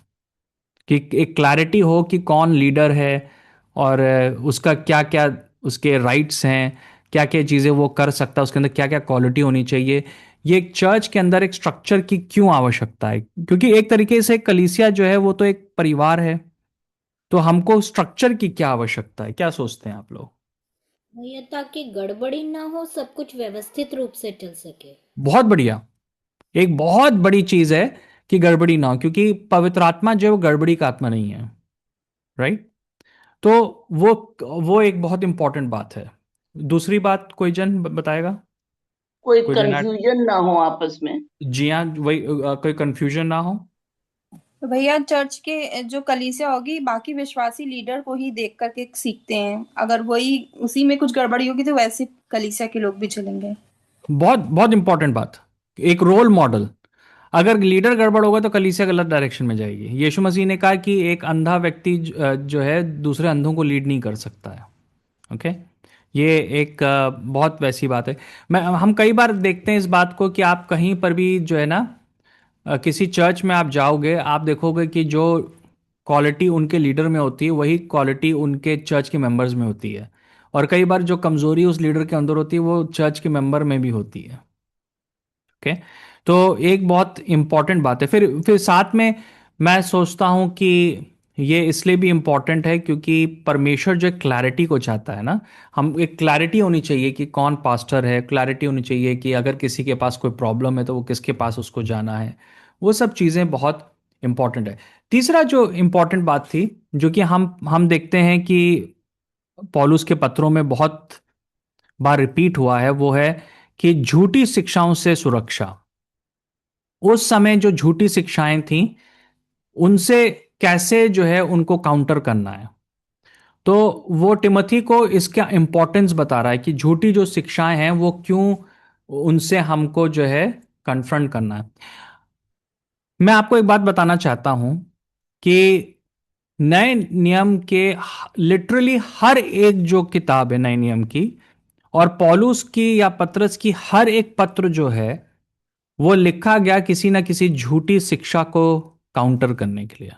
कि एक क्लैरिटी हो कि कौन लीडर है और उसका क्या क्या उसके राइट्स हैं, क्या क्या चीज़ें वो कर सकता है, उसके अंदर क्या क्या क्वालिटी होनी चाहिए। ये एक चर्च के अंदर एक स्ट्रक्चर की क्यों आवश्यकता है, क्योंकि एक तरीके से कलीसिया जो है वो तो एक परिवार है, तो हमको स्ट्रक्चर की क्या आवश्यकता है, क्या सोचते हैं आप लोग? भैया ताकि गड़बड़ी ना हो, सब कुछ व्यवस्थित रूप से चल सके। बहुत बढ़िया, एक बहुत बड़ी चीज़ है कि गड़बड़ी ना हो, क्योंकि पवित्र आत्मा जो है वो गड़बड़ी का आत्मा नहीं है, राइट। तो वो एक बहुत इंपॉर्टेंट बात है। दूसरी बात कोई जन बताएगा, कोई कोई जन कंफ्यूजन ना हो आपस में। जी हाँ, वही कोई कंफ्यूजन ना हो। तो भैया चर्च के जो कलीसिया होगी बाकी विश्वासी लीडर को ही देख करके सीखते हैं, अगर वही उसी में कुछ गड़बड़ी होगी तो वैसे कलीसिया के लोग भी चलेंगे। बहुत बहुत इंपॉर्टेंट बात, एक रोल मॉडल, अगर लीडर गड़बड़ होगा तो कलीसिया गलत डायरेक्शन में जाएगी। यीशु मसीह ने कहा कि एक अंधा व्यक्ति जो है दूसरे अंधों को लीड नहीं कर सकता है। ओके, ये एक बहुत वैसी बात है। हम कई बार देखते हैं इस बात को कि आप कहीं पर भी जो है ना, किसी चर्च में आप जाओगे, आप देखोगे कि जो क्वालिटी उनके लीडर में होती है वही क्वालिटी उनके चर्च के मेंबर्स में होती है, और कई बार जो कमजोरी उस लीडर के अंदर होती है वो चर्च के मेंबर में भी होती है। ओके, तो एक बहुत इंपॉर्टेंट बात है। फिर साथ में मैं सोचता हूं कि ये इसलिए भी इंपॉर्टेंट है क्योंकि परमेश्वर जो क्लैरिटी को चाहता है ना, हम एक क्लैरिटी होनी चाहिए कि कौन पास्टर है, क्लैरिटी होनी चाहिए कि अगर किसी के पास कोई प्रॉब्लम है तो वो किसके पास उसको जाना है, वो सब चीज़ें बहुत इंपॉर्टेंट है। तीसरा जो इंपॉर्टेंट बात थी, जो कि हम देखते हैं कि पौलुस के पत्रों में बहुत बार रिपीट हुआ है, वो है कि झूठी शिक्षाओं से सुरक्षा। उस समय जो झूठी शिक्षाएं थीं उनसे कैसे जो है उनको काउंटर करना है, तो वो टिमोथी को इसका इंपॉर्टेंस बता रहा है कि झूठी जो शिक्षाएं हैं वो क्यों, उनसे हमको जो है कन्फ्रंट करना है। मैं आपको एक बात बताना चाहता हूं कि नए नियम के लिटरली हर एक जो किताब है नए नियम की, और पौलुस की या पतरस की हर एक पत्र जो है वो लिखा गया किसी ना किसी झूठी शिक्षा को काउंटर करने के लिए।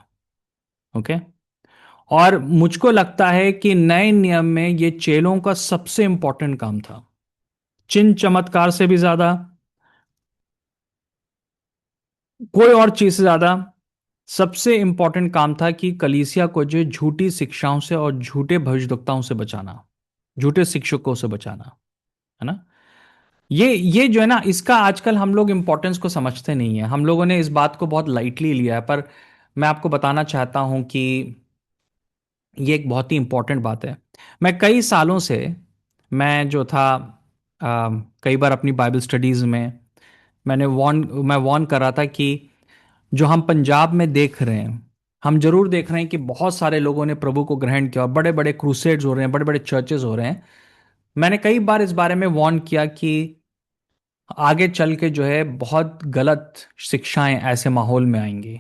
ओके, और मुझको लगता है कि नए नियम में ये चेलों का सबसे इंपॉर्टेंट काम था, चिन्ह चमत्कार से भी ज्यादा, कोई और चीज से ज्यादा सबसे इंपॉर्टेंट काम था कि कलीसिया को जो झूठी शिक्षाओं से और झूठे भविष्यद्वक्ताओं से बचाना, झूठे शिक्षकों से बचाना, है ना। ये जो है ना, इसका आजकल हम लोग इंपॉर्टेंस को समझते नहीं है, हम लोगों ने इस बात को बहुत लाइटली लिया है, पर मैं आपको बताना चाहता हूं कि ये एक बहुत ही इंपॉर्टेंट बात है। मैं कई सालों से, मैं जो था कई बार अपनी बाइबल स्टडीज़ में मैं वॉर्न कर रहा था कि जो हम पंजाब में देख रहे हैं, हम जरूर देख रहे हैं कि बहुत सारे लोगों ने प्रभु को ग्रहण किया और बड़े बड़े क्रूसेड्स हो रहे हैं, बड़े बड़े चर्चेज हो रहे हैं। मैंने कई बार इस बारे में वॉर्न किया कि आगे चल के जो है बहुत गलत शिक्षाएं ऐसे माहौल में आएंगी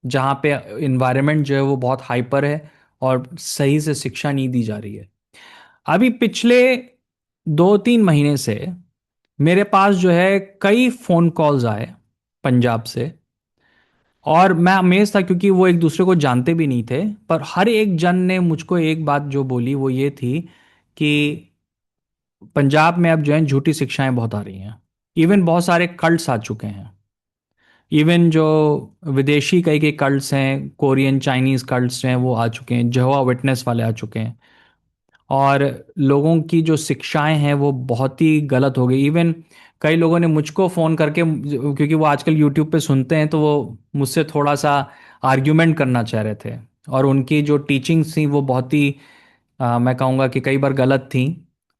जहाँ पे इन्वायरमेंट जो है वो बहुत हाइपर है और सही से शिक्षा नहीं दी जा रही है। अभी पिछले 2-3 महीने से मेरे पास जो है कई फोन कॉल्स आए पंजाब से, और मैं अमेज था क्योंकि वो एक दूसरे को जानते भी नहीं थे, पर हर एक जन ने मुझको एक बात जो बोली वो ये थी कि पंजाब में अब जो है झूठी शिक्षाएं बहुत आ रही हैं, इवन बहुत सारे कल्ट्स आ चुके हैं, इवन जो विदेशी कई कई कल्ट्स हैं, कोरियन चाइनीज कल्ट्स हैं, वो आ चुके हैं, जहोवा विटनेस वाले आ चुके हैं, और लोगों की जो शिक्षाएं हैं वो बहुत ही गलत हो गई। इवन कई लोगों ने मुझको फ़ोन करके, क्योंकि वो आजकल यूट्यूब पे सुनते हैं, तो वो मुझसे थोड़ा सा आर्ग्यूमेंट करना चाह रहे थे, और उनकी जो टीचिंग्स थी वो बहुत ही मैं कहूँगा कि कई बार गलत थी।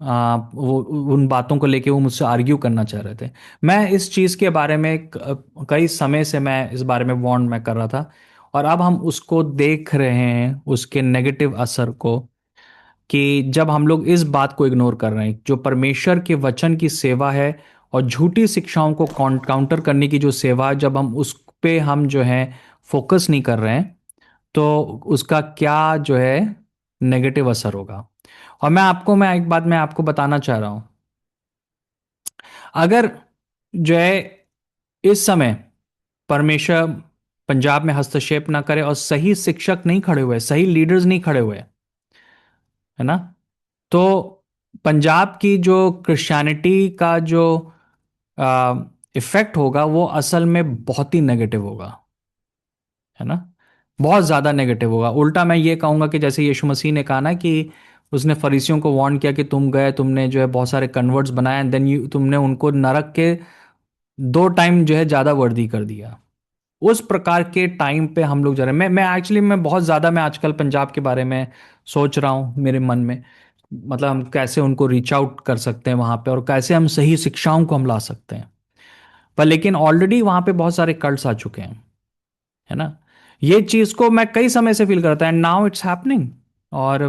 वो उन बातों को लेके वो मुझसे आर्ग्यू करना चाह रहे थे। मैं इस चीज़ के बारे में कई समय से मैं इस बारे में वार्न मैं कर रहा था, और अब हम उसको देख रहे हैं, उसके नेगेटिव असर को। कि जब हम लोग इस बात को इग्नोर कर रहे हैं, जो परमेश्वर के वचन की सेवा है और झूठी शिक्षाओं को काउंटर करने की जो सेवा है, जब हम उस पे हम जो है फोकस नहीं कर रहे हैं, तो उसका क्या जो है नेगेटिव असर होगा। और मैं एक बात मैं आपको बताना चाह रहा हूं, अगर जो है इस समय परमेश्वर पंजाब में हस्तक्षेप ना करे और सही शिक्षक नहीं खड़े हुए, सही लीडर्स नहीं खड़े हुए, है ना, तो पंजाब की जो क्रिश्चियनिटी का जो इफेक्ट होगा वो असल में बहुत ही नेगेटिव होगा, है ना, बहुत ज़्यादा नेगेटिव होगा। उल्टा मैं ये कहूँगा कि जैसे यीशु मसीह ने कहा ना कि उसने फरीसियों को वार्न किया कि तुम गए, तुमने जो है बहुत सारे कन्वर्ट्स बनाए, एंड देन यू तुमने उनको नरक के 2 टाइम जो है ज़्यादा वर्दी कर दिया। उस प्रकार के टाइम पे हम लोग जा रहे हैं। मैं एक्चुअली मैं बहुत ज़्यादा मैं आजकल पंजाब के बारे में सोच रहा हूँ मेरे मन में, मतलब हम कैसे उनको रीच आउट कर सकते हैं वहाँ पे, और कैसे हम सही शिक्षाओं को हम ला सकते हैं। पर लेकिन ऑलरेडी वहाँ पे बहुत सारे कल्ट्स आ चुके हैं, है ना। ये चीज़ को मैं कई समय से फील करता है, एंड नाउ इट्स हैपनिंग। और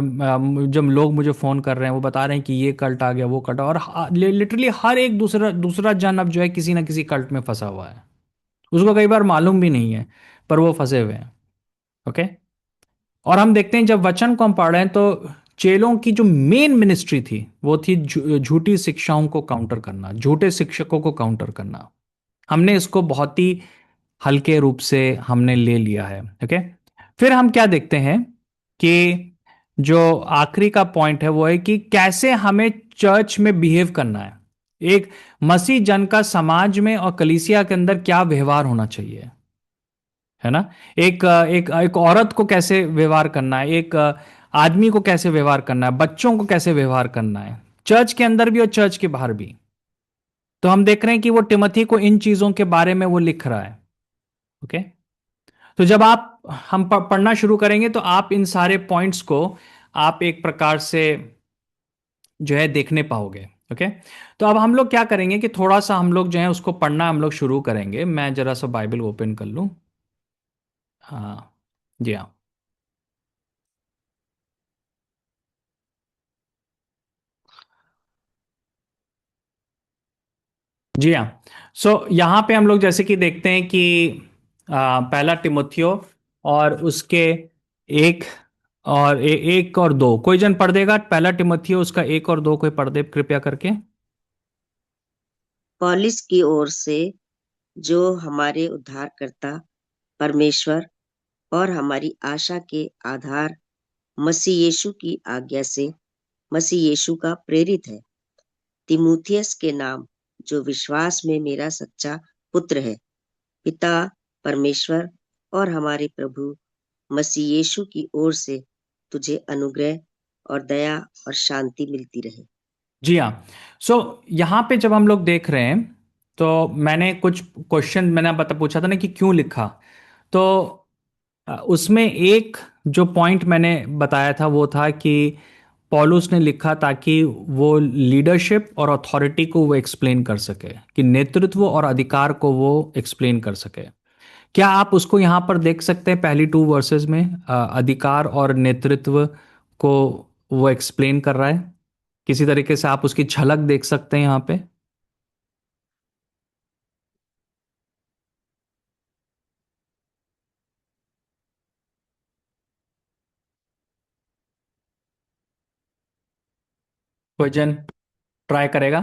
जब लोग मुझे फ़ोन कर रहे हैं, वो बता रहे हैं कि ये कल्ट आ गया, वो कल्ट, और लिटरली हर एक दूसरा दूसरा जन अब जो है किसी ना किसी कल्ट में फंसा हुआ है, उसको कई बार मालूम भी नहीं है, पर वो फंसे हुए हैं। ओके। और हम देखते हैं जब वचन को हम पढ़ रहे हैं, तो चेलों की जो मेन मिनिस्ट्री थी वो थी झूठी शिक्षाओं को काउंटर करना, झूठे शिक्षकों को काउंटर करना। हमने इसको बहुत ही हल्के रूप से हमने ले लिया है। ओके। फिर हम क्या देखते हैं कि जो आखिरी का पॉइंट है वो है कि कैसे हमें चर्च में बिहेव करना है। एक मसीह जन का समाज में और कलीसिया के अंदर क्या व्यवहार होना चाहिए, है ना। एक औरत को कैसे व्यवहार करना है, एक आदमी को कैसे व्यवहार करना है, बच्चों को कैसे व्यवहार करना है, चर्च के अंदर भी और चर्च के बाहर भी। तो हम देख रहे हैं कि वो टिमोथी को इन चीजों के बारे में वो लिख रहा है। ओके। तो जब आप हम पढ़ना शुरू करेंगे तो आप इन सारे पॉइंट्स को आप एक प्रकार से जो है देखने पाओगे। ओके। तो अब हम लोग क्या करेंगे कि थोड़ा सा हम लोग जो है उसको पढ़ना हम लोग शुरू करेंगे। मैं जरा सा बाइबल ओपन कर लूं। हाँ जी हाँ। जी हाँ। सो यहाँ पे हम लोग जैसे कि देखते हैं कि पहला तिमुथियो और उसके एक और 1 और 2, कोई जन पढ़ देगा पहला तिमुथियो उसका 1 और 2, कोई पढ़ दे कृपया करके। पौलुस की ओर से, जो हमारे उद्धारकर्ता परमेश्वर और हमारी आशा के आधार मसीह यीशु की आज्ञा से मसीह यीशु का प्रेरित है, तिमुथियस के नाम, जो विश्वास में मेरा सच्चा पुत्र है, पिता परमेश्वर और हमारे प्रभु मसीह यीशु की ओर से तुझे अनुग्रह और दया और शांति मिलती रहे। जी हाँ। सो यहाँ पे जब हम लोग देख रहे हैं, तो मैंने कुछ क्वेश्चन मैंने बता पूछा था ना कि क्यों लिखा। तो उसमें एक जो पॉइंट मैंने बताया था वो था कि पॉलुस ने लिखा ताकि वो लीडरशिप और अथॉरिटी को वो एक्सप्लेन कर सके, कि नेतृत्व और अधिकार को वो एक्सप्लेन कर सके। क्या आप उसको यहाँ पर देख सकते हैं पहली 2 वर्सेस में, अधिकार और नेतृत्व को वो एक्सप्लेन कर रहा है। किसी तरीके से आप उसकी झलक देख सकते हैं यहाँ पे। कोई जन ट्राई करेगा।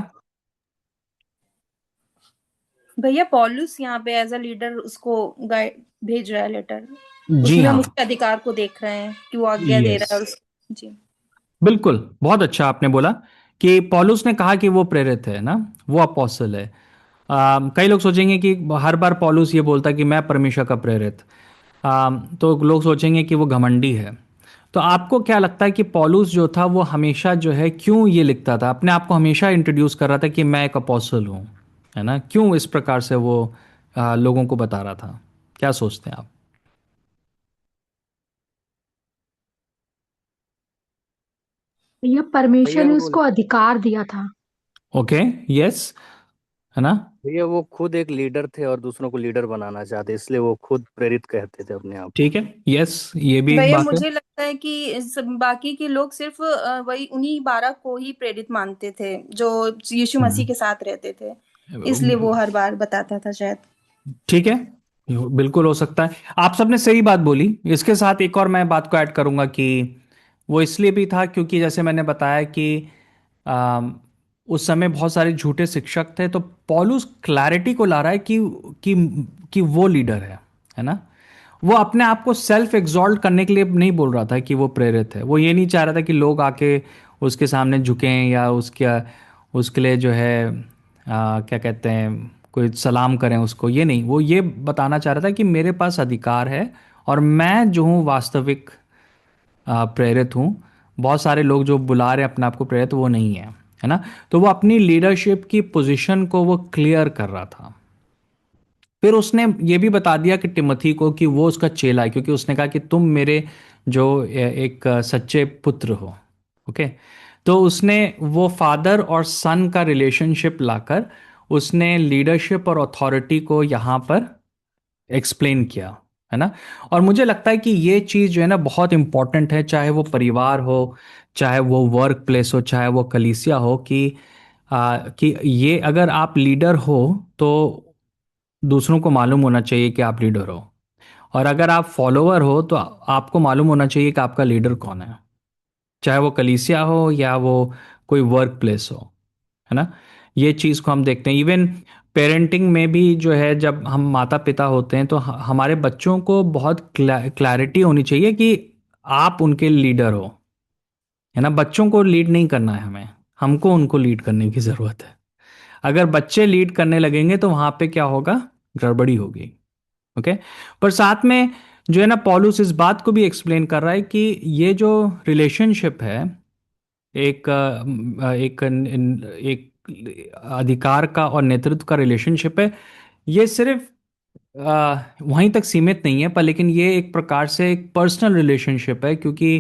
भैया पॉलुस यहाँ पे एज अ लीडर उसको गाइड भेज रहा है लेटर, जी उसमें हम हाँ। उसके अधिकार को देख रहे हैं कि वो आज्ञा दे यस, रहा है जी। बिल्कुल, बहुत अच्छा आपने बोला कि पौलुस ने कहा कि वो प्रेरित है ना, वो अपोस्टल है। कई लोग सोचेंगे कि हर बार पौलुस ये बोलता है कि मैं परमेश्वर का प्रेरित, तो लोग सोचेंगे कि वो घमंडी है। तो आपको क्या लगता है कि पौलुस जो था वो हमेशा जो है क्यों ये लिखता था, अपने आप को हमेशा इंट्रोड्यूस कर रहा था कि मैं एक अपोस्टल हूँ, है ना, क्यों इस प्रकार से वो लोगों को बता रहा था? क्या सोचते हैं आप? भैया परमेश्वर ने उसको अधिकार दिया था। ओके। यस। है ना? भैया वो खुद एक लीडर थे और दूसरों को लीडर बनाना चाहते, इसलिए वो खुद प्रेरित कहते थे अपने आप को। ठीक है, यस, ये भी एक भैया बात है। मुझे लगता है कि बाकी के लोग सिर्फ वही उन्हीं 12 को ही प्रेरित मानते थे जो यीशु मसीह के साथ रहते थे, इसलिए वो हर बार बताता था शायद। ठीक है, बिल्कुल हो सकता है। आप सबने सही बात बोली। इसके साथ एक और मैं बात को ऐड करूंगा कि वो इसलिए भी था क्योंकि जैसे मैंने बताया कि आम, उस समय बहुत सारे झूठे शिक्षक थे, तो पौलुस क्लैरिटी को ला रहा है कि कि वो लीडर है ना? वो अपने आप को सेल्फ एग्जॉल्ट करने के लिए नहीं बोल रहा था कि वो प्रेरित है। वो ये नहीं चाह रहा था कि लोग आके उसके सामने झुकें या उसके लिए जो है क्या कहते हैं, कोई सलाम करें उसको। ये नहीं, वो ये बताना चाह रहा था कि मेरे पास अधिकार है और मैं जो हूँ वास्तविक प्रेरित हूँ। बहुत सारे लोग जो बुला रहे हैं अपने आप को प्रेरित, वो नहीं है ना? तो वो अपनी लीडरशिप की पोजीशन को वो क्लियर कर रहा था। फिर उसने ये भी बता दिया कि टिमोथी को कि वो उसका चेला है, क्योंकि उसने कहा कि तुम मेरे जो एक सच्चे पुत्र हो। ओके, तो उसने वो फादर और सन का रिलेशनशिप लाकर उसने लीडरशिप और अथॉरिटी को यहाँ पर एक्सप्लेन किया, है ना? और मुझे लगता है कि ये चीज़ जो है ना बहुत इंपॉर्टेंट है, चाहे वो परिवार हो, चाहे वो वर्क प्लेस हो, चाहे वो कलीसिया हो, कि ये अगर आप लीडर हो तो दूसरों को मालूम होना चाहिए कि आप लीडर हो, और अगर आप फॉलोअर हो तो आपको मालूम होना चाहिए कि आपका लीडर कौन है, चाहे वो कलीसिया हो या वो कोई वर्क प्लेस हो, है ना? ये चीज़ को हम देखते हैं इवन पेरेंटिंग में भी जो है, जब हम माता पिता होते हैं तो हमारे बच्चों को बहुत क्लैरिटी होनी चाहिए कि आप उनके लीडर हो, है ना? बच्चों को लीड नहीं करना है हमें, हमको उनको लीड करने की ज़रूरत है। अगर बच्चे लीड करने लगेंगे तो वहाँ पे क्या होगा? गड़बड़ी होगी। ओके, पर साथ में जो है ना, पॉलुस इस बात को भी एक्सप्लेन कर रहा है कि ये जो रिलेशनशिप है, एक एक अधिकार का और नेतृत्व का रिलेशनशिप है, ये सिर्फ वहीं तक सीमित नहीं है, पर लेकिन ये एक प्रकार से एक पर्सनल रिलेशनशिप है, क्योंकि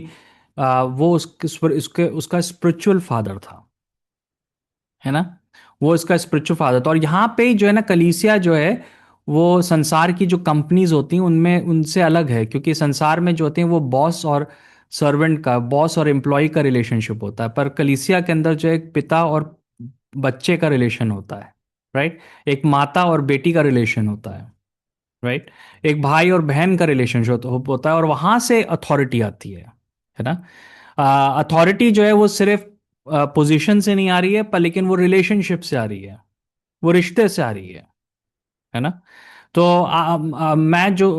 वो उसका स्पिरिचुअल फादर था, है ना? वो इसका स्पिरिचुअल फादर था। और यहाँ पे जो है ना, कलीसिया जो है वो संसार की जो कंपनीज होती हैं उनमें उनसे अलग है, क्योंकि संसार में जो होते हैं वो बॉस और सर्वेंट का, बॉस और एम्प्लॉय का रिलेशनशिप होता है, पर कलीसिया के अंदर जो है एक पिता और बच्चे का रिलेशन होता है, राइट? एक माता और बेटी का रिलेशन होता है, राइट? एक भाई और बहन का रिलेशनशिप होता है, और वहां से अथॉरिटी आती है ना? अथॉरिटी जो है वो सिर्फ पोजीशन से नहीं आ रही है, पर लेकिन वो रिलेशनशिप से आ रही है, वो रिश्ते से आ रही है ना? तो मैं जो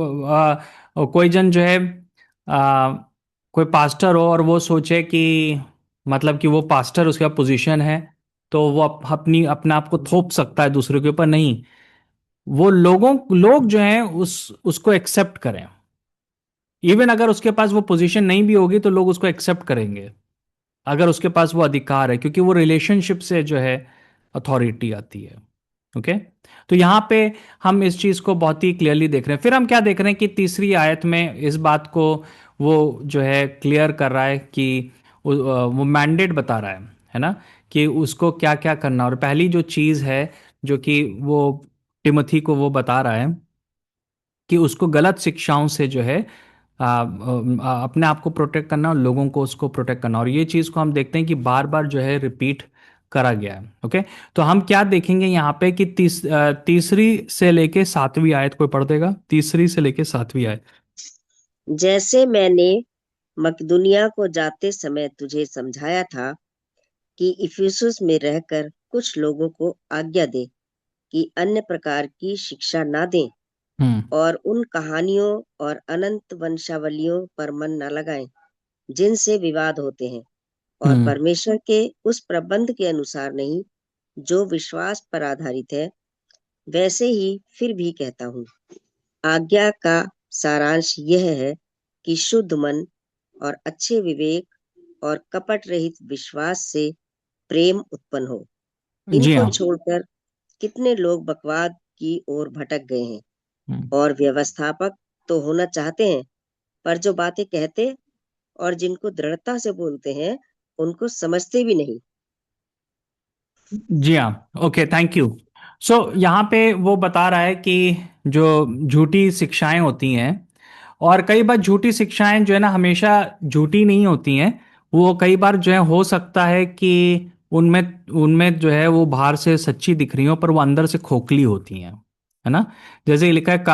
कोई जन जो है आ, कोई पास्टर हो और वो सोचे कि मतलब कि वो पास्टर उसका पोजीशन है, तो वो अपने आप को थोप सकता है दूसरे के ऊपर। नहीं, वो लोग जो हैं उसको एक्सेप्ट करें। इवन अगर उसके पास वो पोजीशन नहीं भी होगी तो लोग उसको एक्सेप्ट करेंगे, अगर उसके पास वो अधिकार है, क्योंकि वो रिलेशनशिप से जो है अथॉरिटी आती है। ओके, तो यहाँ पे हम इस चीज को बहुत ही क्लियरली देख रहे हैं। फिर हम क्या देख रहे हैं कि तीसरी आयत में इस बात को वो जो है क्लियर कर रहा है कि वो मैंडेट बता रहा है ना, कि उसको क्या क्या करना। और पहली जो चीज है जो कि वो टिमोथी को वो बता रहा है कि उसको गलत शिक्षाओं से जो है अपने आप को प्रोटेक्ट करना और लोगों को उसको प्रोटेक्ट करना। और ये चीज़ को हम देखते हैं कि बार बार जो है रिपीट करा गया है। ओके, तो हम क्या देखेंगे यहाँ पे कि तीसरी से लेके सातवीं आयत, कोई पढ़ देगा? तीसरी से लेके सातवीं आयत। जैसे मैंने मकदुनिया को जाते समय तुझे समझाया था कि इफिसुस में रहकर कुछ लोगों को आज्ञा दे कि अन्य प्रकार की शिक्षा ना दें और उन कहानियों और अनंत वंशावलियों पर मन न लगाएं जिनसे विवाद होते हैं, और परमेश्वर के उस प्रबंध के अनुसार नहीं जो विश्वास पर आधारित है। वैसे ही फिर भी कहता हूँ, आज्ञा का सारांश यह है कि शुद्ध मन और अच्छे विवेक और कपट रहित विश्वास से प्रेम उत्पन्न हो। जी इनको हाँ। छोड़कर कितने लोग बकवाद की ओर भटक गए हैं, हम्म। और व्यवस्थापक तो होना चाहते हैं, पर जो बातें कहते और जिनको दृढ़ता से बोलते हैं उनको समझते भी नहीं। जी हाँ, ओके, थैंक यू। यहाँ पे वो बता रहा है कि जो झूठी शिक्षाएं होती हैं, और कई बार झूठी शिक्षाएं जो है ना हमेशा झूठी नहीं होती हैं। वो कई बार जो है हो सकता है कि उनमें उनमें जो है वो बाहर से सच्ची दिख रही हो पर वो अंदर से खोखली होती हैं, है ना। जैसे ये लिखा है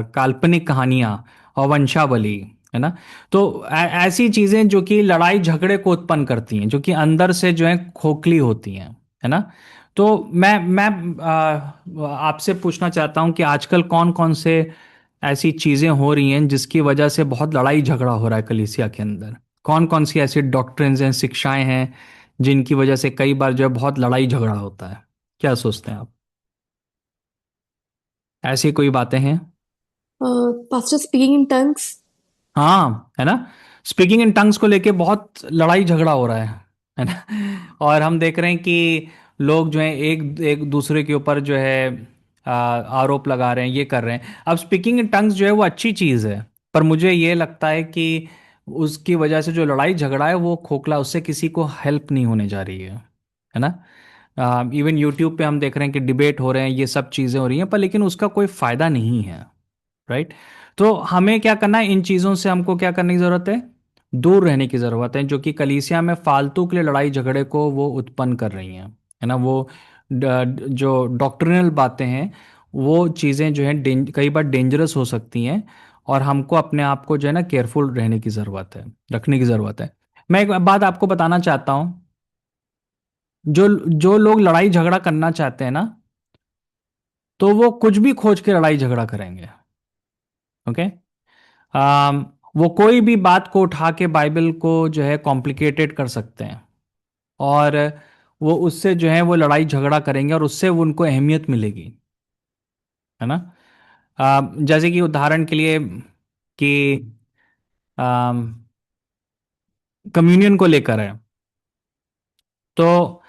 काल्पनिक कहानियां और वंशावली, है ना। तो ऐसी चीजें जो कि लड़ाई झगड़े को उत्पन्न करती हैं, जो कि अंदर से जो है खोखली होती हैं, है ना। तो मैं आपसे पूछना चाहता हूं कि आजकल कौन कौन से ऐसी चीजें हो रही हैं जिसकी वजह से बहुत लड़ाई झगड़ा हो रहा है कलीसिया के अंदर। कौन कौन सी ऐसी डॉक्ट्रिन्स हैं, शिक्षाएं हैं जिनकी वजह से कई बार जो है बहुत लड़ाई झगड़ा होता है। क्या सोचते हैं आप? ऐसी कोई बातें हैं? Pastor, speaking in tongues. हाँ, है ना। स्पीकिंग इन टंग्स को लेके बहुत लड़ाई झगड़ा हो रहा है ना। और हम देख रहे हैं कि लोग जो है एक एक दूसरे के ऊपर जो है आरोप लगा रहे हैं, ये कर रहे हैं। अब स्पीकिंग इन टंग्स जो है वो अच्छी चीज़ है, पर मुझे ये लगता है कि उसकी वजह से जो लड़ाई झगड़ा है वो खोखला, उससे किसी को हेल्प नहीं होने जा रही है ना। इवन यूट्यूब पे हम देख रहे हैं कि डिबेट हो रहे हैं, ये सब चीज़ें हो रही हैं, पर लेकिन उसका कोई फायदा नहीं है, राइट। तो हमें क्या करना है, इन चीज़ों से हमको क्या करने की ज़रूरत है, दूर रहने की ज़रूरत है, जो कि कलीसिया में फालतू के लिए लड़ाई झगड़े को वो उत्पन्न कर रही हैं, है ना। वो जो डॉक्ट्रिनल बातें हैं वो चीज़ें जो हैं कई बार डेंजरस हो सकती हैं, और हमको अपने आप को जो है ना केयरफुल रहने की ज़रूरत है, रखने की ज़रूरत है। मैं एक बात आपको बताना चाहता हूँ, जो जो लोग लड़ाई झगड़ा करना चाहते हैं ना, तो वो कुछ भी खोज के लड़ाई झगड़ा करेंगे, ओके। वो कोई भी बात को उठा के बाइबल को जो है कॉम्प्लिकेटेड कर सकते हैं, और वो उससे जो है वो लड़ाई झगड़ा करेंगे, और उससे वो उनको अहमियत मिलेगी, है ना। जैसे कि उदाहरण के लिए कि कम्युनियन को लेकर है, तो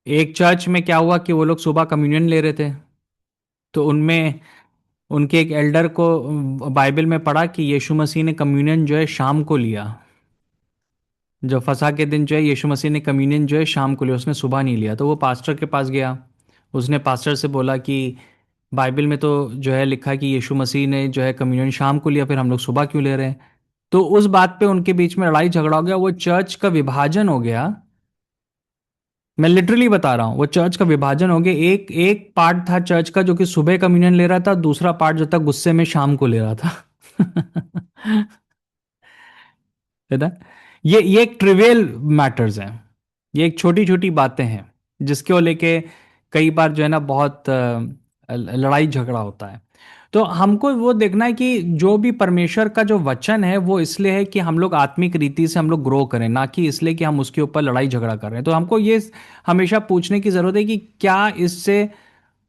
एक चर्च में क्या हुआ कि वो लोग सुबह कम्युनियन ले रहे थे, तो उनमें उनके एक एल्डर को बाइबल में पढ़ा कि यीशु मसीह ने कम्युनियन जो है शाम को लिया। जो फसह के दिन जो है यीशु मसीह ने कम्युनियन जो है शाम को लिया, उसने सुबह नहीं लिया। तो वो पास्टर के पास गया, उसने पास्टर से बोला कि बाइबल में तो जो है लिखा है कि यीशु मसीह ने जो है कम्युनियन शाम को लिया, फिर हम लोग सुबह क्यों ले रहे हैं। तो उस बात पे उनके बीच में लड़ाई झगड़ा हो गया, वो चर्च का विभाजन हो गया। मैं लिटरली बता रहा हूँ, वो चर्च का विभाजन हो गया। एक एक पार्ट था चर्च का जो कि सुबह कम्युनियन ले रहा था, दूसरा पार्ट जो था गुस्से में शाम को ले रहा था। है ना। ये एक ट्रिवियल मैटर्स हैं, ये एक छोटी छोटी बातें हैं जिसके लेके कई बार जो है ना बहुत लड़ाई झगड़ा होता है। तो हमको वो देखना है कि जो भी परमेश्वर का जो वचन है वो इसलिए है कि हम लोग आत्मिक रीति से हम लोग ग्रो करें, ना कि इसलिए कि हम उसके ऊपर लड़ाई झगड़ा कर रहे हैं। तो हमको ये हमेशा पूछने की जरूरत है कि क्या इससे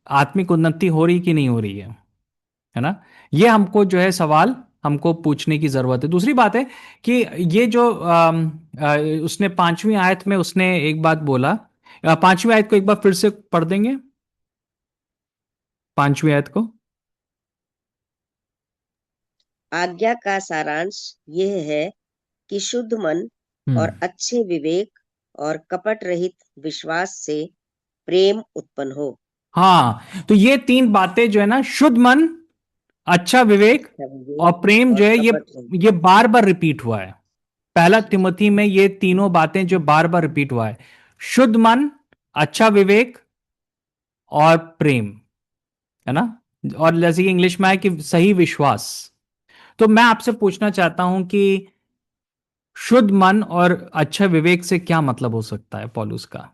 आत्मिक उन्नति हो रही कि नहीं हो रही है ना। ये हमको जो है सवाल हमको पूछने की जरूरत है। दूसरी बात है कि ये जो उसने 5वीं आयत में उसने एक बात बोला, 5वीं आयत को एक बार फिर से पढ़ देंगे, 5वीं आयत को। आज्ञा का सारांश यह है कि शुद्ध मन और हम्म। अच्छे विवेक और कपट रहित विश्वास से प्रेम उत्पन्न हो। हाँ, तो ये 3 बातें जो है ना, शुद्ध मन, अच्छा विवेक अच्छा और विवेक प्रेम, और जो है कपट रहित। ये बार बार रिपीट हुआ है। पहला तिमोथी में ये तीनों बातें जो बार बार रिपीट हुआ है, शुद्ध मन, अच्छा विवेक और प्रेम, है ना। और जैसे कि इंग्लिश में है कि सही विश्वास। तो मैं आपसे पूछना चाहता हूं कि शुद्ध मन और अच्छा विवेक से क्या मतलब हो सकता है पौलुस का?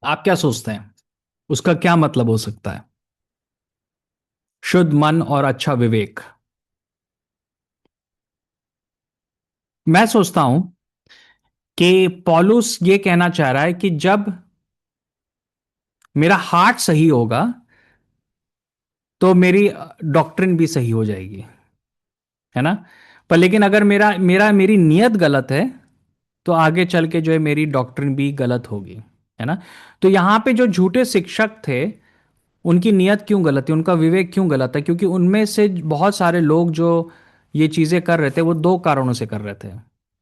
आप क्या सोचते हैं उसका क्या मतलब हो सकता है, शुद्ध मन और अच्छा विवेक? मैं सोचता हूं कि पौलुस ये कहना चाह रहा है कि जब मेरा हार्ट सही होगा तो मेरी डॉक्ट्रिन भी सही हो जाएगी, है ना। पर लेकिन अगर मेरी नीयत गलत है तो आगे चल के जो है मेरी डॉक्ट्रिन भी गलत होगी, है ना। तो यहां पे जो झूठे शिक्षक थे उनकी नीयत क्यों गलत थी, उनका विवेक क्यों गलत है? क्योंकि उनमें से बहुत सारे लोग जो ये चीज़ें कर रहे थे वो दो कारणों से कर रहे थे।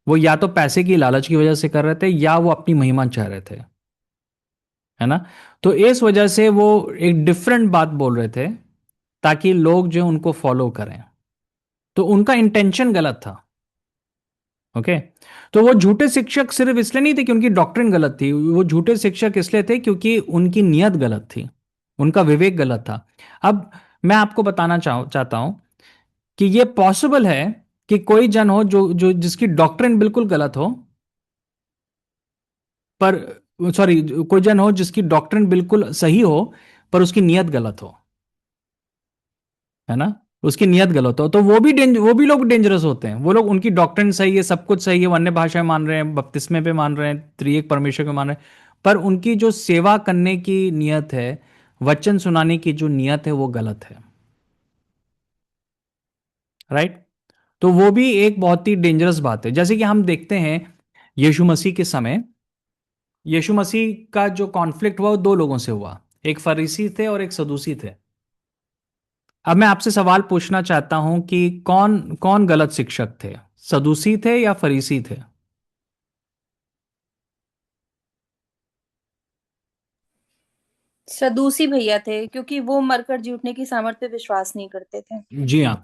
वो या तो पैसे की लालच की वजह से कर रहे थे, या वो अपनी महिमा चाह रहे थे, है ना? तो इस वजह से वो एक डिफरेंट बात बोल रहे थे ताकि लोग जो उनको फॉलो करें। तो उनका इंटेंशन गलत था। ओके। तो वो झूठे शिक्षक सिर्फ इसलिए नहीं थे कि उनकी डॉक्ट्रिन गलत थी, वो झूठे शिक्षक इसलिए थे क्योंकि उनकी नीयत गलत थी, उनका विवेक गलत था। अब मैं आपको बताना चाहता हूं कि ये पॉसिबल है कि कोई जन हो जो जो जिसकी डॉक्ट्रिन बिल्कुल गलत हो, पर सॉरी, कोई जन हो जिसकी डॉक्ट्रिन बिल्कुल सही हो पर उसकी नीयत गलत हो, है ना? उसकी नीयत गलत हो, तो वो भी लोग डेंजरस होते हैं। वो लोग, उनकी डॉक्ट्रिन सही है, सब कुछ सही है, वो अन्य भाषाएं मान रहे हैं, बपतिस्मे पे मान रहे हैं, त्रिएक परमेश्वर को मान रहे हैं, पर उनकी जो सेवा करने की नीयत है, वचन सुनाने की जो नीयत है, वो गलत है। राइट? तो वो भी एक बहुत ही डेंजरस बात है। जैसे कि हम देखते हैं यीशु मसीह के समय, यीशु मसीह का जो कॉन्फ्लिक्ट हुआ वो दो लोगों से हुआ, एक फरीसी थे और एक सदूसी थे। अब मैं आपसे सवाल पूछना चाहता हूं कि कौन कौन गलत शिक्षक थे, सदूसी थे या फरीसी थे? सदूसी भैया थे, क्योंकि वो मरकर जी उठने की सामर्थ्य पे विश्वास नहीं करते थे। जी हाँ,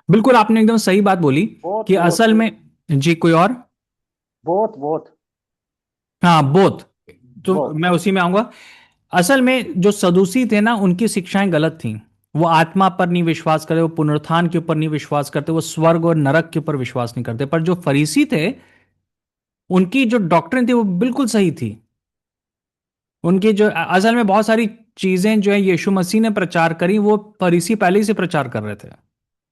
बिल्कुल, आपने एकदम सही बात बोली बोथ कि बोथ असल में, जी कोई और? बोथ बोथ हाँ, बोथ। तो बोथ मैं उसी में आऊंगा। असल में जो सदूसी थे ना, उनकी शिक्षाएं गलत थीं। वो आत्मा पर नहीं विश्वास करते, वो पुनरुत्थान के ऊपर नहीं विश्वास करते, वो स्वर्ग और नरक के ऊपर विश्वास नहीं करते। पर जो फरीसी थे, उनकी जो डॉक्ट्रिन थी वो बिल्कुल सही थी। उनकी जो असल में बहुत सारी चीजें जो है यीशु मसीह ने प्रचार करी, वो फरीसी पहले ही से प्रचार कर रहे थे।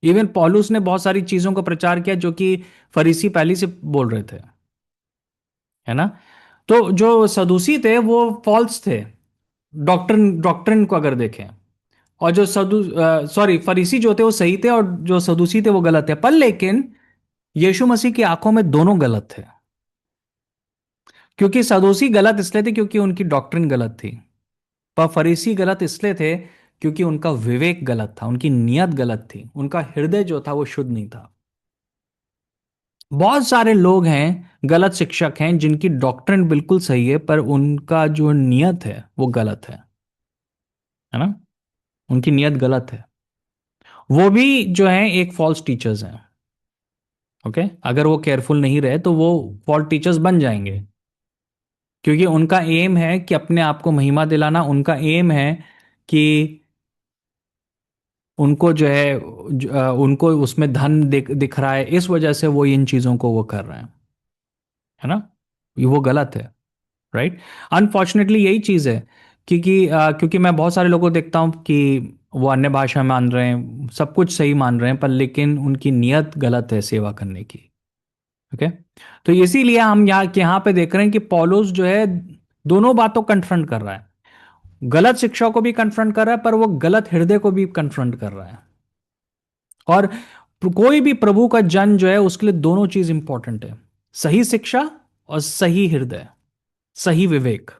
इवन पौलुस ने बहुत सारी चीजों का प्रचार किया जो कि फरीसी पहले से बोल रहे थे, है ना? तो जो सदूसी थे वो फॉल्स थे, डॉक्ट्रिन डॉक्ट्रिन को अगर देखें। और जो फरीसी जो थे वो सही थे, और जो सदूसी थे वो गलत थे। पर लेकिन यीशु मसीह की आंखों में दोनों गलत थे। क्योंकि सदूसी गलत इसलिए थे क्योंकि उनकी डॉक्ट्रिन गलत थी, पर फरीसी गलत इसलिए थे क्योंकि उनका विवेक गलत था, उनकी नीयत गलत थी, उनका हृदय जो था वो शुद्ध नहीं था। बहुत सारे लोग हैं, गलत शिक्षक हैं, जिनकी डॉक्ट्रिन बिल्कुल सही है पर उनका जो नियत है वो गलत है ना? उनकी नियत गलत है। वो भी जो है एक फॉल्स टीचर्स हैं। ओके, अगर वो केयरफुल नहीं रहे तो वो फॉल्स टीचर्स बन जाएंगे, क्योंकि उनका एम है कि अपने आप को महिमा दिलाना, उनका एम है कि उनको जो है उनको उसमें धन दिख रहा है, इस वजह से वो इन चीजों को वो कर रहे हैं, है ना? ये वो गलत है। राइट? अनफॉर्चुनेटली यही चीज है, क्योंकि मैं बहुत सारे लोगों को देखता हूं कि वो अन्य भाषा मान रहे हैं, सब कुछ सही मान रहे हैं, पर लेकिन उनकी नीयत गलत है सेवा करने की। ओके। तो इसीलिए हम यहाँ पे देख रहे हैं कि पौलुस जो है दोनों बातों कन्फ्रंट कर रहा है, गलत शिक्षा को भी कन्फ्रंट कर रहा है, पर वो गलत हृदय को भी कन्फ्रंट कर रहा है। और कोई भी प्रभु का जन जो है उसके लिए दोनों चीज इंपॉर्टेंट है, सही शिक्षा और सही हृदय, सही विवेक,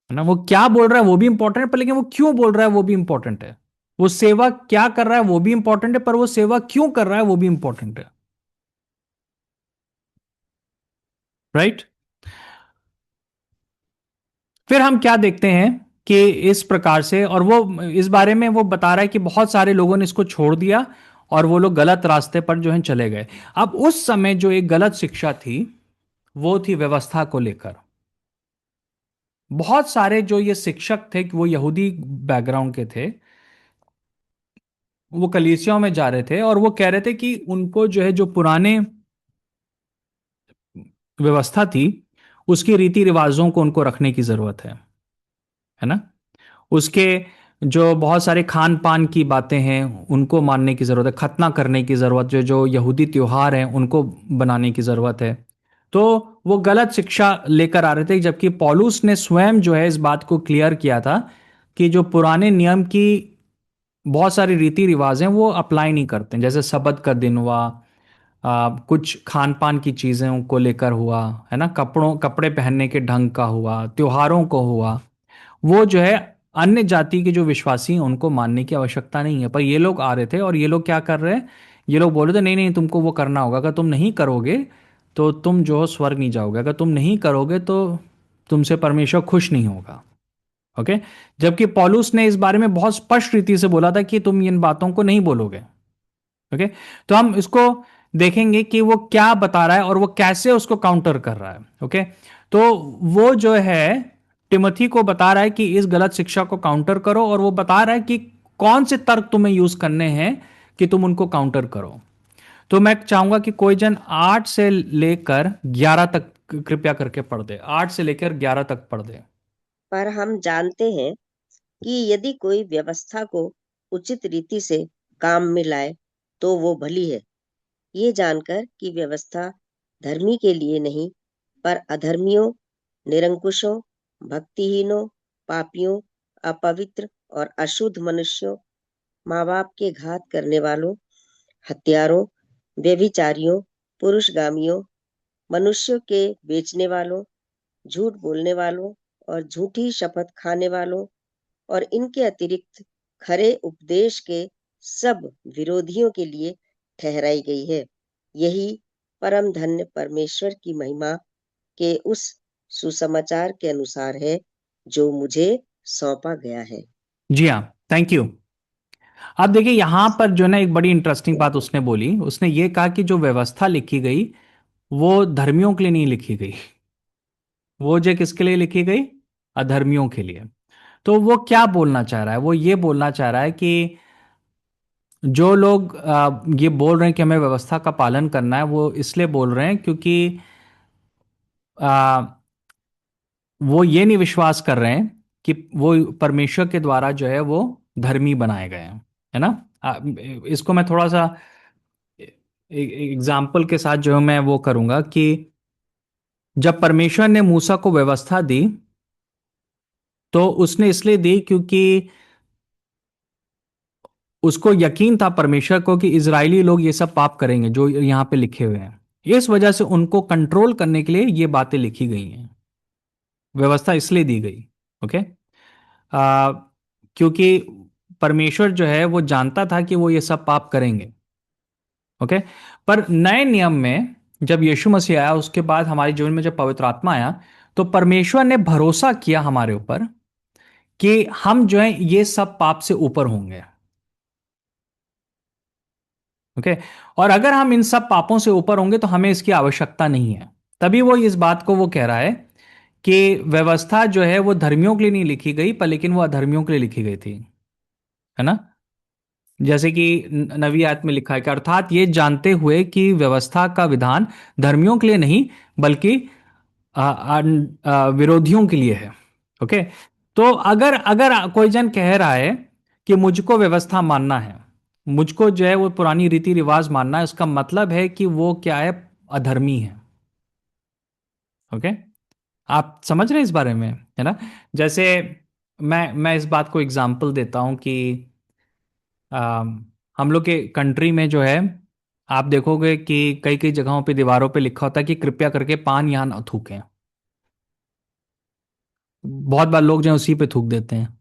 है ना? वो क्या बोल रहा है वो भी इंपॉर्टेंट है, पर लेकिन वो क्यों बोल रहा है वो भी इंपॉर्टेंट है। वो सेवा क्या कर रहा है वो भी इंपॉर्टेंट है, पर वो सेवा क्यों कर रहा है वो भी इंपॉर्टेंट है। राइट? फिर हम क्या देखते हैं कि इस प्रकार से, और वो इस बारे में वो बता रहा है कि बहुत सारे लोगों ने इसको छोड़ दिया और वो लोग गलत रास्ते पर जो है चले गए। अब उस समय जो एक गलत शिक्षा थी वो थी व्यवस्था को लेकर। बहुत सारे जो ये शिक्षक थे कि वो यहूदी बैकग्राउंड के थे, वो कलीसियाओं में जा रहे थे और वो कह रहे थे कि उनको जो है जो पुराने व्यवस्था थी उसकी रीति रिवाजों को उनको रखने की जरूरत है ना? उसके जो बहुत सारे खान पान की बातें हैं उनको मानने की ज़रूरत है, खतना करने की ज़रूरत, जो जो यहूदी त्योहार हैं उनको बनाने की ज़रूरत है। तो वो गलत शिक्षा लेकर आ रहे थे, जबकि पौलुस ने स्वयं जो है इस बात को क्लियर किया था कि जो पुराने नियम की बहुत सारी रीति रिवाज हैं वो अप्लाई नहीं करते, जैसे सबत का दिन हुआ, कुछ खान पान की चीज़ों को लेकर हुआ, है ना, कपड़े पहनने के ढंग का हुआ, त्योहारों को हुआ, वो जो है अन्य जाति के जो विश्वासी हैं उनको मानने की आवश्यकता नहीं है। पर ये लोग आ रहे थे और ये लोग क्या कर रहे हैं, ये लोग बोल रहे थे नहीं नहीं तुमको वो करना होगा, अगर तुम नहीं करोगे तो तुम जो हो स्वर्ग नहीं जाओगे, अगर तुम नहीं करोगे तो तुमसे परमेश्वर खुश नहीं होगा। ओके। जबकि पौलुस ने इस बारे में बहुत स्पष्ट रीति से बोला था कि तुम इन बातों को नहीं बोलोगे। ओके। तो हम इसको देखेंगे कि वो क्या बता रहा है और वो कैसे उसको काउंटर कर रहा है। ओके। तो वो जो है टिमोथी को बता रहा है कि इस गलत शिक्षा को काउंटर करो, और वो बता रहा है कि कौन से तर्क तुम्हें यूज करने हैं कि तुम उनको काउंटर करो। तो मैं चाहूंगा कि कोई जन 8 से लेकर 11 तक कृपया करके पढ़ दे, 8 से लेकर 11 तक पढ़ दे। पर हम जानते हैं कि यदि कोई व्यवस्था को उचित रीति से काम में लाए तो वो भली है, ये जानकर कि व्यवस्था धर्मी के लिए नहीं पर अधर्मियों, निरंकुशों, भक्तिहीनों, पापियों, अपवित्र और अशुद्ध मनुष्यों, माँ बाप के घात करने वालों, हत्यारों, व्यभिचारियों, पुरुषगामियों, मनुष्यों के बेचने वालों, झूठ बोलने वालों और झूठी शपथ खाने वालों और इनके अतिरिक्त खरे उपदेश के सब विरोधियों के लिए ठहराई गई है। यही परम धन्य परमेश्वर की महिमा के उस सुसमाचार के अनुसार है जो मुझे सौंपा गया है। जी हाँ, थैंक यू। अब देखिए यहां पर जो ना एक बड़ी इंटरेस्टिंग बात उसने बोली, उसने ये कहा कि जो व्यवस्था लिखी गई वो धर्मियों के लिए नहीं लिखी गई, वो जो किसके लिए लिखी गई, अधर्मियों के लिए। तो वो क्या बोलना चाह रहा है, वो ये बोलना चाह रहा है कि जो लोग ये बोल रहे हैं कि हमें व्यवस्था का पालन करना है, वो इसलिए बोल रहे हैं क्योंकि आ, वो ये नहीं विश्वास कर रहे हैं कि वो परमेश्वर के द्वारा जो है वो धर्मी बनाए गए हैं, है ना। इसको मैं थोड़ा सा एग्जाम्पल के साथ जो है मैं वो करूंगा कि जब परमेश्वर ने मूसा को व्यवस्था दी तो उसने इसलिए दी क्योंकि उसको यकीन था परमेश्वर को कि इजरायली लोग ये सब पाप करेंगे जो यहाँ पे लिखे हुए हैं। इस वजह से उनको कंट्रोल करने के लिए ये बातें लिखी गई हैं, व्यवस्था इसलिए दी गई। ओके। क्योंकि परमेश्वर जो है वो जानता था कि वो ये सब पाप करेंगे। ओके। पर नए नियम में जब यीशु मसीह आया, उसके बाद हमारे जीवन में जब पवित्र आत्मा आया, तो परमेश्वर ने भरोसा किया हमारे ऊपर कि हम जो है ये सब पाप से ऊपर होंगे। ओके। और अगर हम इन सब पापों से ऊपर होंगे तो हमें इसकी आवश्यकता नहीं है। तभी वो इस बात को वो कह रहा है कि व्यवस्था जो है वो धर्मियों के लिए नहीं लिखी गई, पर लेकिन वो अधर्मियों के लिए लिखी गई थी, है ना। जैसे कि नवी आयत में लिखा है कि अर्थात ये जानते हुए कि व्यवस्था का विधान धर्मियों के लिए नहीं बल्कि विरोधियों के लिए है। ओके। तो अगर अगर कोई जन कह रहा है कि मुझको व्यवस्था मानना है, मुझको जो है वो पुरानी रीति रिवाज मानना है, उसका मतलब है कि वो क्या है, अधर्मी है। ओके। आप समझ रहे हैं इस बारे में, है ना। जैसे मैं इस बात को एग्जांपल देता हूं कि हम लोग के कंट्री में जो है आप देखोगे कि कई कई जगहों पे दीवारों पे लिखा होता है कि कृपया करके पान यहां ना थूकें। बहुत बार लोग जो है उसी पे थूक देते हैं।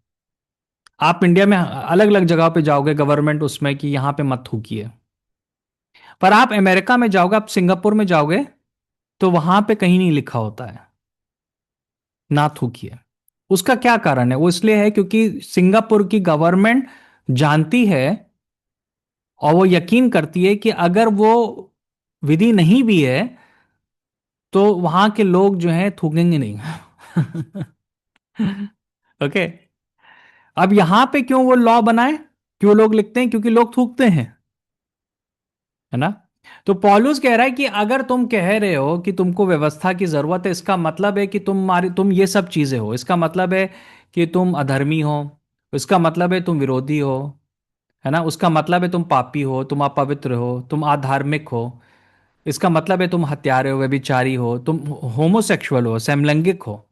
आप इंडिया में अलग अलग जगह पे जाओगे गवर्नमेंट उसमें कि यहां पे मत थूकिए, पर आप अमेरिका में जाओगे, आप सिंगापुर में जाओगे तो वहां पे कहीं नहीं लिखा होता है ना थूकिए। उसका क्या कारण है, वो इसलिए है क्योंकि सिंगापुर की गवर्नमेंट जानती है और वो यकीन करती है कि अगर वो विधि नहीं भी है तो वहां के लोग जो हैं थूकेंगे नहीं। ओके। अब यहां पे क्यों वो लॉ बनाए, क्यों लोग लिखते हैं, क्योंकि लोग थूकते हैं, है ना। तो पौलुस कह रहा है कि अगर तुम कह रहे हो कि तुमको व्यवस्था की जरूरत है, इसका मतलब है कि तुम ये सब चीजें हो, इसका मतलब है कि तुम अधर्मी हो, इसका मतलब है तुम विरोधी हो, है ना। उसका मतलब है तुम पापी हो, तुम अपवित्र हो, तुम अधार्मिक हो, इसका मतलब है तुम हत्यारे हो, व्यभिचारी हो, तुम होमोसेक्सुअल हो, समलैंगिक हो,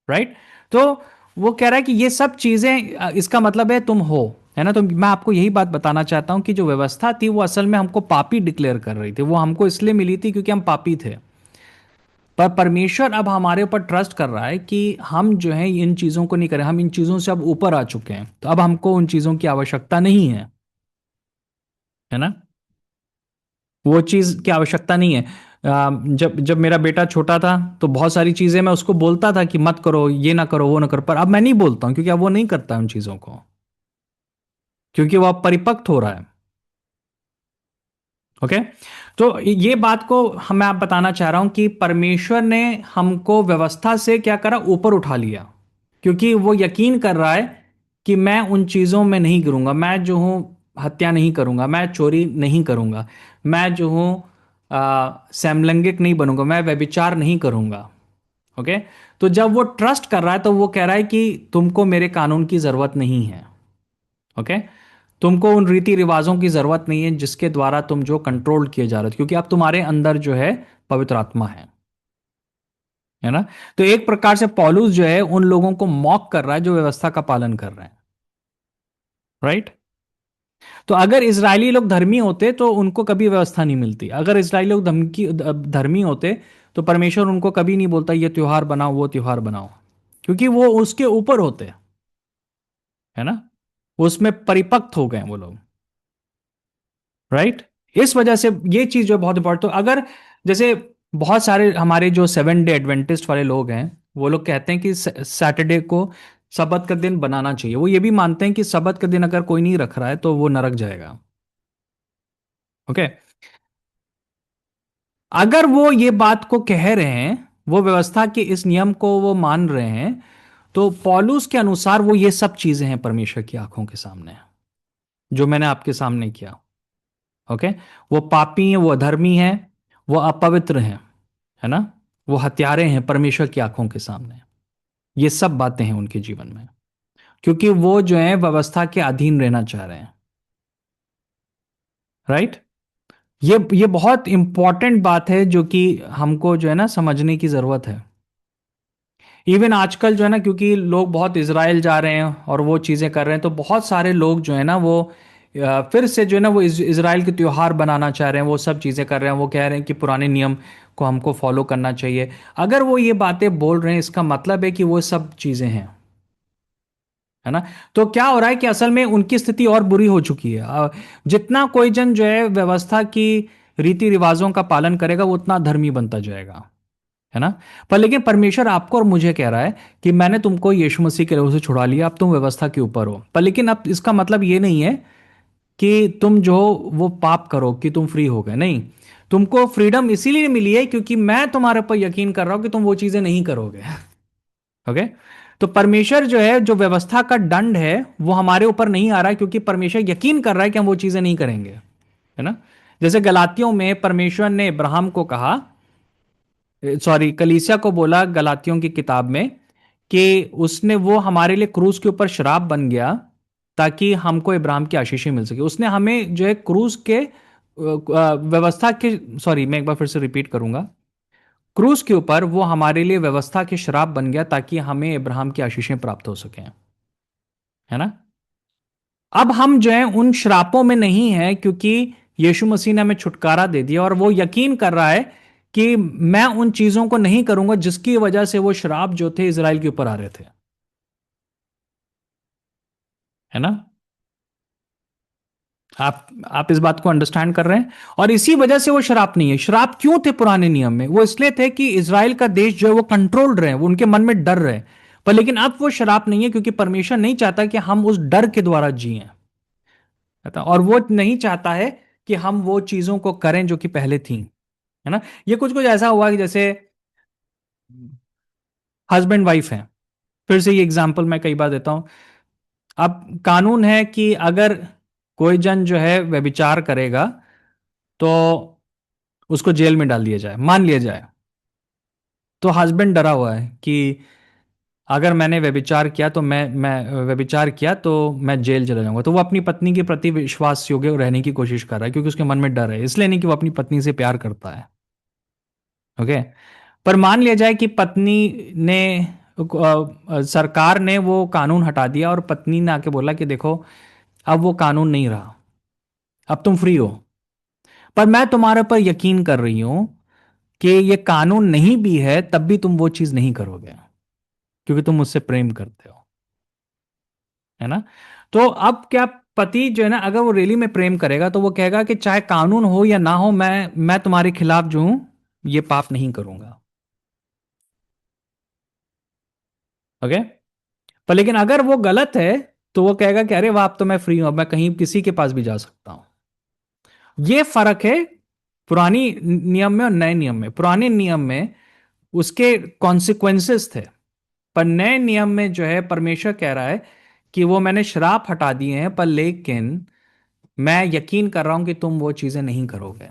राइट। तो वो कह रहा है कि ये सब चीजें इसका मतलब है तुम हो, है ना। तो मैं आपको यही बात बताना चाहता हूं कि जो व्यवस्था थी वो असल में हमको पापी डिक्लेयर कर रही थी, वो हमको इसलिए मिली थी क्योंकि हम पापी थे। पर परमेश्वर अब हमारे ऊपर ट्रस्ट कर रहा है कि हम जो है इन चीज़ों को नहीं करें, हम इन चीज़ों से अब ऊपर आ चुके हैं, तो अब हमको उन चीज़ों की आवश्यकता नहीं है ना। वो चीज़ की आवश्यकता नहीं है। जब जब मेरा बेटा छोटा था तो बहुत सारी चीज़ें मैं उसको बोलता था कि मत करो, ये ना करो, वो ना करो, पर अब मैं नहीं बोलता हूँ क्योंकि अब वो नहीं करता है उन चीज़ों को, क्योंकि वो अब परिपक्व हो रहा है। ओके। तो ये बात को मैं आप बताना चाह रहा हूं कि परमेश्वर ने हमको व्यवस्था से क्या करा, ऊपर उठा लिया, क्योंकि वो यकीन कर रहा है कि मैं उन चीजों में नहीं गिरूंगा। मैं जो हूं हत्या नहीं करूंगा, मैं चोरी नहीं करूंगा, मैं जो हूं समलैंगिक नहीं बनूंगा, मैं व्यभिचार नहीं करूंगा। ओके। तो जब वो ट्रस्ट कर रहा है तो वो कह रहा है कि तुमको मेरे कानून की जरूरत नहीं है। ओके। तुमको उन रीति रिवाजों की जरूरत नहीं है जिसके द्वारा तुम जो कंट्रोल किए जा रहे हो, क्योंकि अब तुम्हारे अंदर जो है पवित्र आत्मा है ना। तो एक प्रकार से पौलुस जो है उन लोगों को मॉक कर रहा है जो व्यवस्था का पालन कर रहे हैं। राइट। तो अगर इजरायली लोग धर्मी होते तो उनको कभी व्यवस्था नहीं मिलती। अगर इजरायली लोग धर्मी होते तो परमेश्वर उनको कभी नहीं बोलता ये त्योहार बनाओ, वो त्योहार बनाओ, क्योंकि वो उसके ऊपर होते, है ना। उसमें परिपक्व हो गए वो लोग। राइट। इस वजह से ये चीज जो है बहुत इंपॉर्टेंट। तो अगर जैसे बहुत सारे हमारे जो 7 डे एडवेंटिस्ट वाले लोग हैं, वो लोग कहते हैं कि सैटरडे को सबत का दिन बनाना चाहिए। वो ये भी मानते हैं कि सबत का दिन अगर कोई नहीं रख रहा है तो वो नरक जाएगा। ओके। अगर वो ये बात को कह रहे हैं, वो व्यवस्था के इस नियम को वो मान रहे हैं, तो पौलुस के अनुसार वो ये सब चीजें हैं परमेश्वर की आंखों के सामने, जो मैंने आपके सामने किया। ओके। वो पापी हैं, वो अधर्मी हैं, वो अपवित्र हैं, है ना। वो हत्यारे हैं परमेश्वर की आंखों के सामने। ये सब बातें हैं उनके जीवन में, क्योंकि वो जो है व्यवस्था के अधीन रहना चाह रहे हैं। राइट। ये बहुत इंपॉर्टेंट बात है जो कि हमको जो है ना समझने की जरूरत है। इवन आजकल जो है ना, क्योंकि लोग बहुत इजराइल जा रहे हैं और वो चीजें कर रहे हैं, तो बहुत सारे लोग जो है ना वो फिर से जो है ना वो इजराइल के त्योहार बनाना चाह रहे हैं, वो सब चीजें कर रहे हैं। वो कह रहे हैं कि पुराने नियम को हमको फॉलो करना चाहिए। अगर वो ये बातें बोल रहे हैं, इसका मतलब है कि वो सब चीजें हैं, है ना। तो क्या हो रहा है कि असल में उनकी स्थिति और बुरी हो चुकी है। जितना कोई जन जो है व्यवस्था की रीति रिवाजों का पालन करेगा वो उतना धर्मी बनता जाएगा, है ना। पर लेकिन परमेश्वर आपको और मुझे कह रहा है कि मैंने तुमको यीशु मसीह के लहू से छुड़ा लिया, अब तुम व्यवस्था के ऊपर हो। पर लेकिन अब इसका मतलब ये नहीं है कि तुम जो वो पाप करो कि तुम फ्री हो गए, नहीं। तुमको फ्रीडम इसीलिए मिली है क्योंकि मैं तुम्हारे ऊपर यकीन कर रहा हूं कि तुम वो चीजें नहीं करोगे। ओके। तो परमेश्वर जो है, जो व्यवस्था का दंड है वो हमारे ऊपर नहीं आ रहा है, क्योंकि परमेश्वर यकीन कर रहा है कि हम वो चीजें नहीं करेंगे, है ना। जैसे गलातियों में परमेश्वर ने अब्राहम को कहा, सॉरी कलीसिया को बोला गलातियों की किताब में, कि उसने वो हमारे लिए क्रूस के ऊपर शराब बन गया ताकि हमको इब्राहिम की आशीषें मिल सके। उसने हमें जो है क्रूस के व्यवस्था के, सॉरी मैं एक बार फिर से रिपीट करूंगा, क्रूस के ऊपर वो हमारे लिए व्यवस्था के शराब बन गया ताकि हमें इब्राहिम की आशीषें प्राप्त हो सके, है ना। अब हम जो है उन श्रापों में नहीं है, क्योंकि यीशु मसीह ने हमें छुटकारा दे दिया और वो यकीन कर रहा है कि मैं उन चीजों को नहीं करूंगा जिसकी वजह से वो श्राप जो थे इजराइल के ऊपर आ रहे थे, है ना। आप इस बात को अंडरस्टैंड कर रहे हैं। और इसी वजह से वो शराप नहीं है। शराप क्यों थे पुराने नियम में? वो इसलिए थे कि इजराइल का देश जो है वो कंट्रोल रहे, वो उनके मन में डर रहे। पर लेकिन अब वो शराप नहीं है, क्योंकि परमेश्वर नहीं चाहता कि हम उस डर के द्वारा जिए, और वो नहीं चाहता है कि हम वो चीजों को करें जो कि पहले थी, है ना। ये कुछ कुछ ऐसा हुआ कि जैसे हस्बैंड वाइफ है, फिर से ये एग्जांपल मैं कई बार देता हूं। अब कानून है कि अगर कोई जन जो है व्यभिचार करेगा तो उसको जेल में डाल दिया जाए, मान लिया जाए। तो हस्बैंड डरा हुआ है कि अगर मैंने व्यभिचार किया तो मैं व्यभिचार किया तो मैं जेल चला जाऊंगा। तो वो अपनी पत्नी के प्रति विश्वास योग्य रहने की कोशिश कर रहा है, क्योंकि उसके मन में डर है, इसलिए नहीं कि वो अपनी पत्नी से प्यार करता है। ओके। पर मान लिया जाए कि पत्नी ने सरकार ने वो कानून हटा दिया और पत्नी ने आके बोला कि देखो अब वो कानून नहीं रहा, अब तुम फ्री हो। पर मैं तुम्हारे पर यकीन कर रही हूं कि ये कानून नहीं भी है तब भी तुम वो चीज नहीं करोगे, क्योंकि तुम मुझसे प्रेम करते हो, है ना। तो अब क्या, पति जो है ना, अगर वो रियली में प्रेम करेगा तो वो कहेगा कि चाहे कानून हो या ना हो, मैं तुम्हारे खिलाफ जो हूं ये पाप नहीं करूंगा। ओके। पर लेकिन अगर वो गलत है तो वो कहेगा कि अरे वाह, अब तो मैं फ्री हूं, अब मैं कहीं किसी के पास भी जा सकता हूं। ये फर्क है पुरानी नियम में और नए नियम में। पुराने नियम में उसके कॉन्सिक्वेंसेस थे, पर नए नियम में जो है परमेश्वर कह रहा है कि वो मैंने श्राप हटा दिए हैं, पर लेकिन मैं यकीन कर रहा हूं कि तुम वो चीजें नहीं करोगे,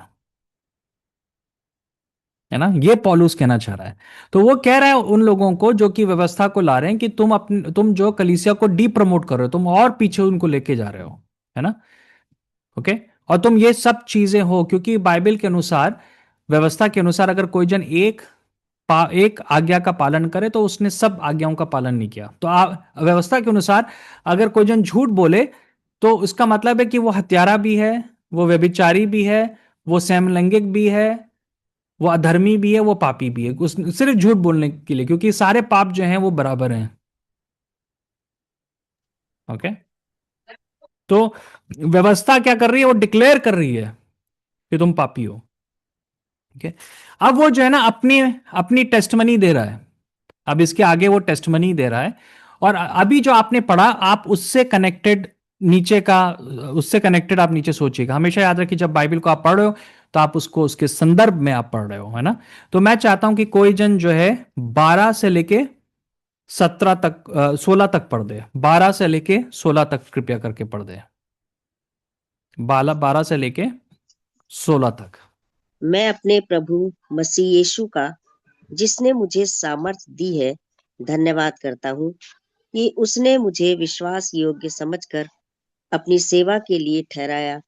है ना। ये पौलुस कहना चाह रहा है। तो वो कह रहा है उन लोगों को जो कि व्यवस्था को ला रहे हैं कि तुम जो कलीसिया को डी प्रमोट कर रहे हो, तुम और पीछे उनको लेके जा रहे हो, है ना। ओके। और तुम ये सब चीजें हो क्योंकि बाइबल के अनुसार, व्यवस्था के अनुसार, अगर कोई जन एक आज्ञा का पालन करे तो उसने सब आज्ञाओं का पालन नहीं किया। तो व्यवस्था के अनुसार अगर कोई जन झूठ बोले तो उसका मतलब है कि वो हत्यारा भी है, वो व्यभिचारी भी है, वो समलैंगिक भी है, वो अधर्मी भी है, वो पापी भी है, उस सिर्फ झूठ बोलने के लिए, क्योंकि सारे पाप जो हैं वो बराबर हैं। ओके। तो व्यवस्था क्या कर रही है, वो डिक्लेयर कर रही है कि तुम पापी हो। ओके। अब वो जो है ना अपनी अपनी टेस्टमनी दे रहा है। अब इसके आगे वो टेस्टमनी दे रहा है, और अभी जो आपने पढ़ा आप उससे कनेक्टेड नीचे का, उससे कनेक्टेड आप नीचे सोचिएगा। हमेशा याद रखिए जब बाइबल को आप पढ़ रहे हो तो आप उसको उसके संदर्भ में आप पढ़ रहे हो, है ना। तो मैं चाहता हूं कि कोई जन जो है 12 से लेके 17 तक, 16 तक पढ़ दे। 12 से लेके 16 तक कृपया करके पढ़ दे। 12 से लेके 16 तक। मैं अपने प्रभु मसीह यीशु का, जिसने मुझे सामर्थ्य दी है, धन्यवाद करता हूँ कि उसने मुझे विश्वास योग्य समझकर अपनी सेवा के लिए ठहराया।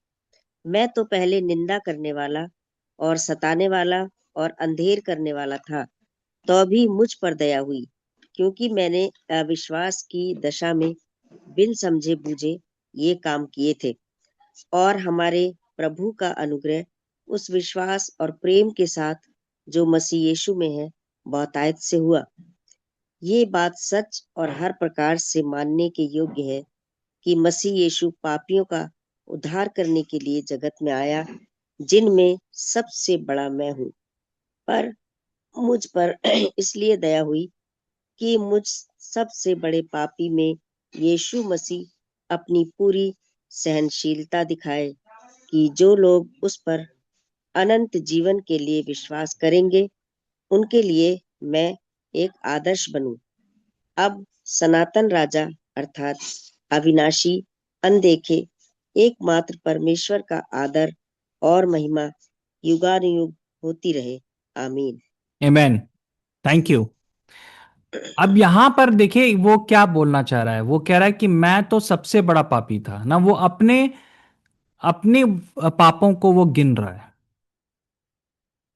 मैं तो पहले निंदा करने वाला और सताने वाला और अंधेर करने वाला था, तो भी मुझ पर दया हुई, क्योंकि मैंने अविश्वास की दशा में बिन समझे बूझे ये काम किए थे। और हमारे प्रभु का अनुग्रह उस विश्वास और प्रेम के साथ जो मसीह यीशु में है बहुतायत से हुआ। ये बात सच और हर प्रकार से मानने के योग्य है कि मसीह यीशु पापियों का उद्धार करने के लिए जगत में आया, जिनमें सबसे बड़ा मैं हूँ। पर मुझ पर इसलिए दया हुई कि मुझ सबसे बड़े पापी में यीशु मसीह अपनी पूरी सहनशीलता दिखाए, कि जो लोग उस पर अनंत जीवन के लिए विश्वास करेंगे उनके लिए मैं एक आदर्श बनूं। अब सनातन राजा अर्थात अविनाशी, अनदेखे, एकमात्र परमेश्वर का आदर और महिमा युगानुयुग होती रहे। आमीन। आमेन। Thank you. अब यहां पर देखिए वो क्या बोलना चाह रहा है। वो कह रहा है कि मैं तो सबसे बड़ा पापी था ना। वो अपने अपने पापों को वो गिन रहा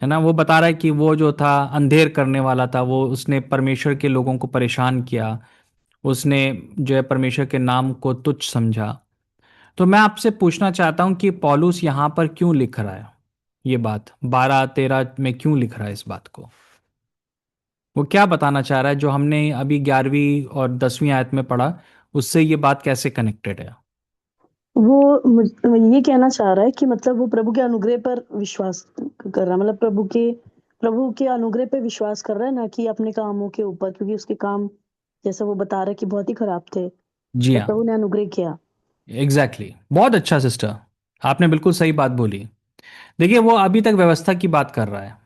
है ना। वो बता रहा है कि वो जो था अंधेर करने वाला था, वो उसने परमेश्वर के लोगों को परेशान किया, उसने जो है परमेश्वर के नाम को तुच्छ समझा। तो मैं आपसे पूछना चाहता हूं कि पौलुस यहां पर क्यों लिख रहा है ये बात, 12-13 में क्यों लिख रहा है इस बात को। वो क्या बताना चाह रहा है जो हमने अभी 11वीं और 10वीं आयत में पढ़ा, उससे ये बात कैसे कनेक्टेड है। वो ये कहना चाह रहा है कि मतलब वो प्रभु के अनुग्रह पर विश्वास कर रहा है, मतलब प्रभु के अनुग्रह पे विश्वास कर रहा है, ना कि अपने कामों के ऊपर, क्योंकि उसके काम जैसा वो बता रहा है कि बहुत ही खराब थे, जी पर हाँ, प्रभु ने अनुग्रह किया। एग्जैक्टली। बहुत अच्छा सिस्टर, आपने बिल्कुल सही बात बोली। देखिए वो अभी तक व्यवस्था की बात कर रहा है,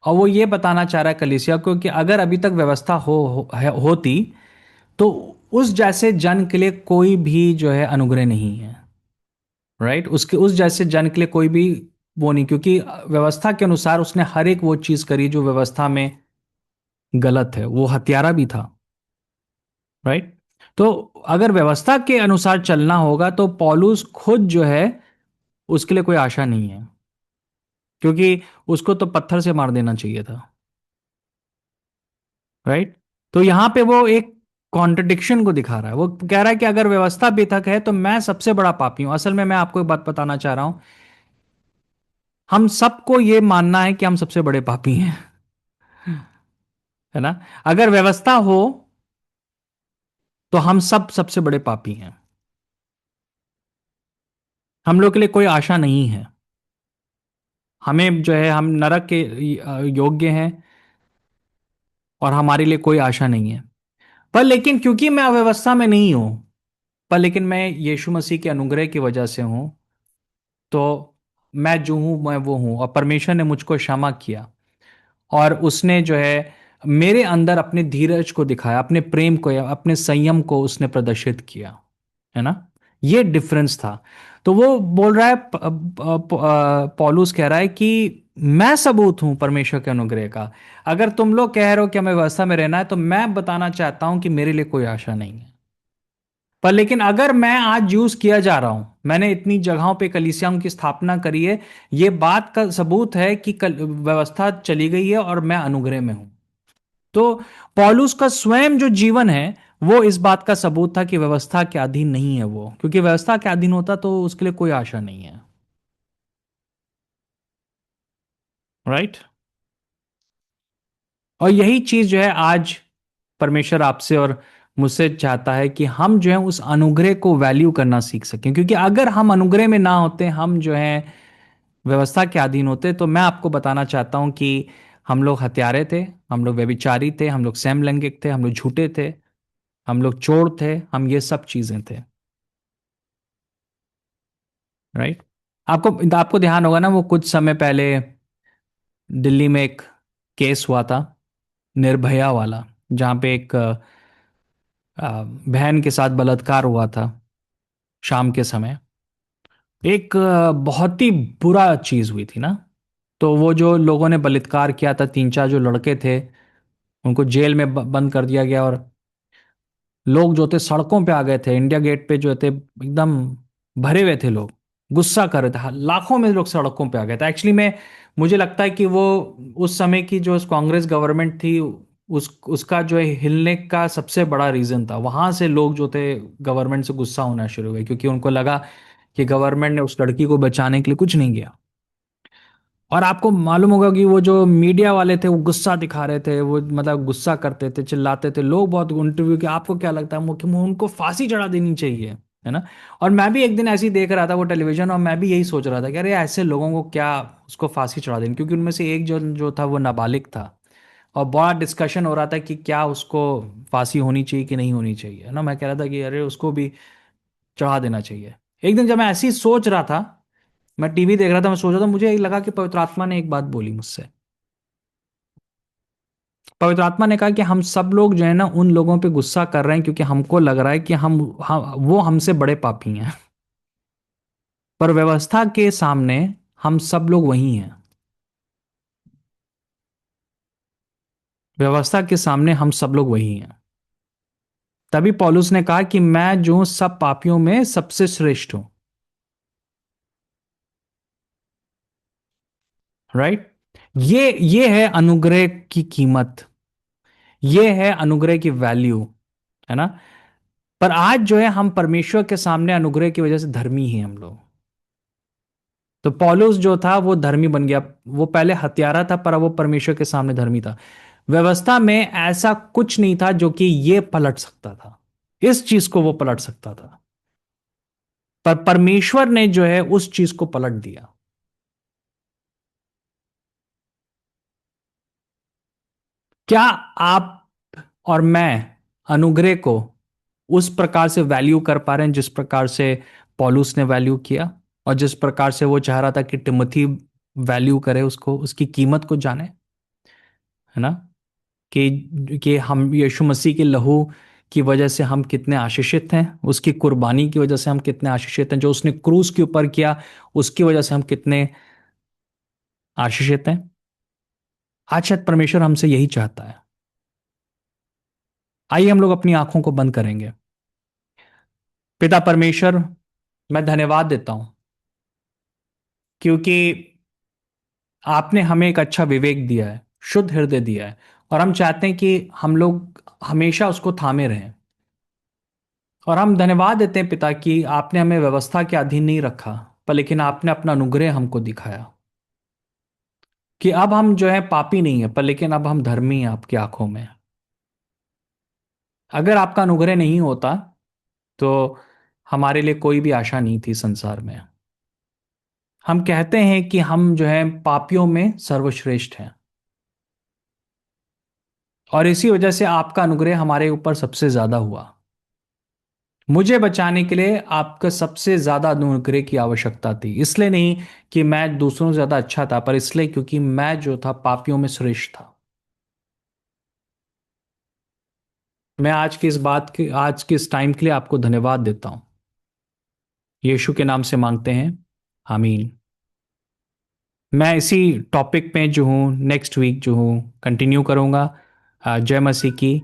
और वो ये बताना चाह रहा है कलीसिया को कि अगर अभी तक व्यवस्था होती तो उस जैसे जन के लिए कोई भी जो है अनुग्रह नहीं है। राइट। उसके उस जैसे जन के लिए कोई भी वो नहीं, क्योंकि व्यवस्था के अनुसार उसने हर एक वो चीज करी जो व्यवस्था में गलत है। वो हत्यारा भी था। राइट। तो अगर व्यवस्था के अनुसार चलना होगा तो पौलुस खुद जो है उसके लिए कोई आशा नहीं है, क्योंकि उसको तो पत्थर से मार देना चाहिए था। राइट। तो यहां पे वो एक कॉन्ट्रडिक्शन को दिखा रहा है। वो कह रहा है कि अगर व्यवस्था बेथक है तो मैं सबसे बड़ा पापी हूं। असल में मैं आपको एक बात बताना चाह रहा हूं, हम सबको ये मानना है कि हम सबसे बड़े पापी हैं, है ना। अगर व्यवस्था हो तो हम सब सबसे बड़े पापी हैं। हम लोग के लिए कोई आशा नहीं है। हमें जो है, हम नरक के योग्य हैं और हमारे लिए कोई आशा नहीं है। पर लेकिन क्योंकि मैं अव्यवस्था में नहीं हूं, पर लेकिन मैं यीशु मसीह के अनुग्रह की वजह से हूं, तो मैं जो हूं मैं वो हूं, और परमेश्वर ने मुझको क्षमा किया, और उसने जो है मेरे अंदर अपने धीरज को दिखाया, अपने प्रेम को या अपने संयम को उसने प्रदर्शित किया, है ना। ये डिफरेंस था। तो वो बोल रहा है, पौलुस कह रहा है कि मैं सबूत हूं परमेश्वर के अनुग्रह का। अगर तुम लोग कह रहे हो कि हमें व्यवस्था में रहना है, तो मैं बताना चाहता हूं कि मेरे लिए कोई आशा नहीं है। पर लेकिन अगर मैं आज यूज किया जा रहा हूं, मैंने इतनी जगहों पे कलीसियाओं की स्थापना करी है, ये बात का सबूत है कि व्यवस्था चली गई है और मैं अनुग्रह में हूं। तो पौलुस का स्वयं जो जीवन है वो इस बात का सबूत था कि व्यवस्था के अधीन नहीं है वो, क्योंकि व्यवस्था के अधीन होता तो उसके लिए कोई आशा नहीं है। राइट। और यही चीज जो है आज परमेश्वर आपसे और मुझसे चाहता है कि हम जो है उस अनुग्रह को वैल्यू करना सीख सकें, क्योंकि अगर हम अनुग्रह में ना होते, हम जो है व्यवस्था के अधीन होते, तो मैं आपको बताना चाहता हूं कि हम लोग हत्यारे थे, हम लोग व्यभिचारी थे, हम लोग समलैंगिक थे, हम लोग झूठे थे, हम लोग चोर थे, हम ये सब चीजें थे। राइट। आपको आपको ध्यान होगा ना, वो कुछ समय पहले दिल्ली में एक केस हुआ था, निर्भया वाला, जहां पे एक बहन के साथ बलात्कार हुआ था शाम के समय। एक बहुत ही बुरा चीज हुई थी ना। तो वो जो लोगों ने बलात्कार किया था, तीन चार जो लड़के थे, उनको जेल में बंद कर दिया गया, और लोग जो थे सड़कों पे आ गए थे, इंडिया गेट पे जो थे एकदम भरे हुए थे लोग, गुस्सा कर रहे थे, लाखों में लोग सड़कों पे आ गए थे। एक्चुअली में मुझे लगता है कि वो उस समय की जो कांग्रेस गवर्नमेंट थी, उसका जो है हिलने का सबसे बड़ा रीजन था। वहां से लोग जो थे गवर्नमेंट से गुस्सा होना शुरू हुए, क्योंकि उनको लगा कि गवर्नमेंट ने उस लड़की को बचाने के लिए कुछ नहीं किया। और आपको मालूम होगा कि वो जो मीडिया वाले थे वो गुस्सा दिखा रहे थे, वो मतलब गुस्सा करते थे, चिल्लाते थे, लोग बहुत इंटरव्यू कि आपको क्या लगता है मुख्य उनको फांसी चढ़ा देनी चाहिए, है ना। और मैं भी एक दिन ऐसे ही देख रहा था वो टेलीविजन, और मैं भी यही सोच रहा था कि अरे ऐसे लोगों को क्या उसको फांसी चढ़ा देनी, क्योंकि उनमें से एक जो जो था वो नाबालिग था, और बड़ा डिस्कशन हो रहा था कि क्या उसको फांसी होनी चाहिए कि नहीं होनी चाहिए, है ना। मैं कह रहा था कि अरे उसको भी चढ़ा देना चाहिए। एक दिन जब मैं ऐसे ही सोच रहा था, मैं टीवी देख रहा था, मैं सोच रहा था, मुझे लगा कि पवित्र आत्मा ने एक बात बोली मुझसे। पवित्र आत्मा ने कहा कि हम सब लोग जो है ना उन लोगों पे गुस्सा कर रहे हैं क्योंकि हमको लग रहा है कि हम वो हमसे बड़े पापी हैं, पर व्यवस्था के सामने हम सब लोग वही हैं। व्यवस्था के सामने हम सब लोग वही हैं। तभी पौलुस ने कहा कि मैं जो हूं सब पापियों में सबसे श्रेष्ठ हूं। राइट। ये है अनुग्रह की कीमत, ये है अनुग्रह की वैल्यू, है ना। पर आज जो है हम परमेश्वर के सामने अनुग्रह की वजह से धर्मी हैं हम लोग। तो पौलुस जो था वो धर्मी बन गया, वो पहले हत्यारा था पर अब वो परमेश्वर के सामने धर्मी था। व्यवस्था में ऐसा कुछ नहीं था जो कि ये पलट सकता था, इस चीज को वो पलट सकता था, पर परमेश्वर ने जो है उस चीज को पलट दिया। क्या आप और मैं अनुग्रह को उस प्रकार से वैल्यू कर पा रहे हैं जिस प्रकार से पौलुस ने वैल्यू किया, और जिस प्रकार से वो चाह रहा था कि टिमोथी वैल्यू करे उसको, उसकी कीमत को जाने, है ना। कि हम यीशु मसीह के लहू की वजह से हम कितने आशीषित हैं, उसकी कुर्बानी की वजह से हम कितने आशीषित हैं, जो उसने क्रूस के ऊपर किया उसकी वजह से हम कितने आशीषित हैं। आज शायद परमेश्वर हमसे यही चाहता है। आइए हम लोग अपनी आंखों को बंद करेंगे। पिता परमेश्वर, मैं धन्यवाद देता हूं क्योंकि आपने हमें एक अच्छा विवेक दिया है, शुद्ध हृदय दिया है, और हम चाहते हैं कि हम लोग हमेशा उसको थामे रहें। और हम धन्यवाद देते हैं पिता कि आपने हमें व्यवस्था के अधीन नहीं रखा, पर लेकिन आपने अपना अनुग्रह हमको दिखाया। कि अब हम जो है पापी नहीं है, पर लेकिन अब हम धर्मी हैं आपकी आंखों में। अगर आपका अनुग्रह नहीं होता तो हमारे लिए कोई भी आशा नहीं थी संसार में। हम कहते हैं कि हम जो है पापियों में सर्वश्रेष्ठ हैं, और इसी वजह से आपका अनुग्रह हमारे ऊपर सबसे ज्यादा हुआ। मुझे बचाने के लिए आपका सबसे ज्यादा अनुग्रह की आवश्यकता थी, इसलिए नहीं कि मैं दूसरों से ज्यादा अच्छा था, पर इसलिए क्योंकि मैं जो था पापियों में श्रेष्ठ था। मैं आज की इस टाइम के लिए आपको धन्यवाद देता हूं। यीशु के नाम से मांगते हैं, आमीन। मैं इसी टॉपिक पे जो हूँ नेक्स्ट वीक जो हूँ कंटिन्यू करूँगा। जय मसीह की।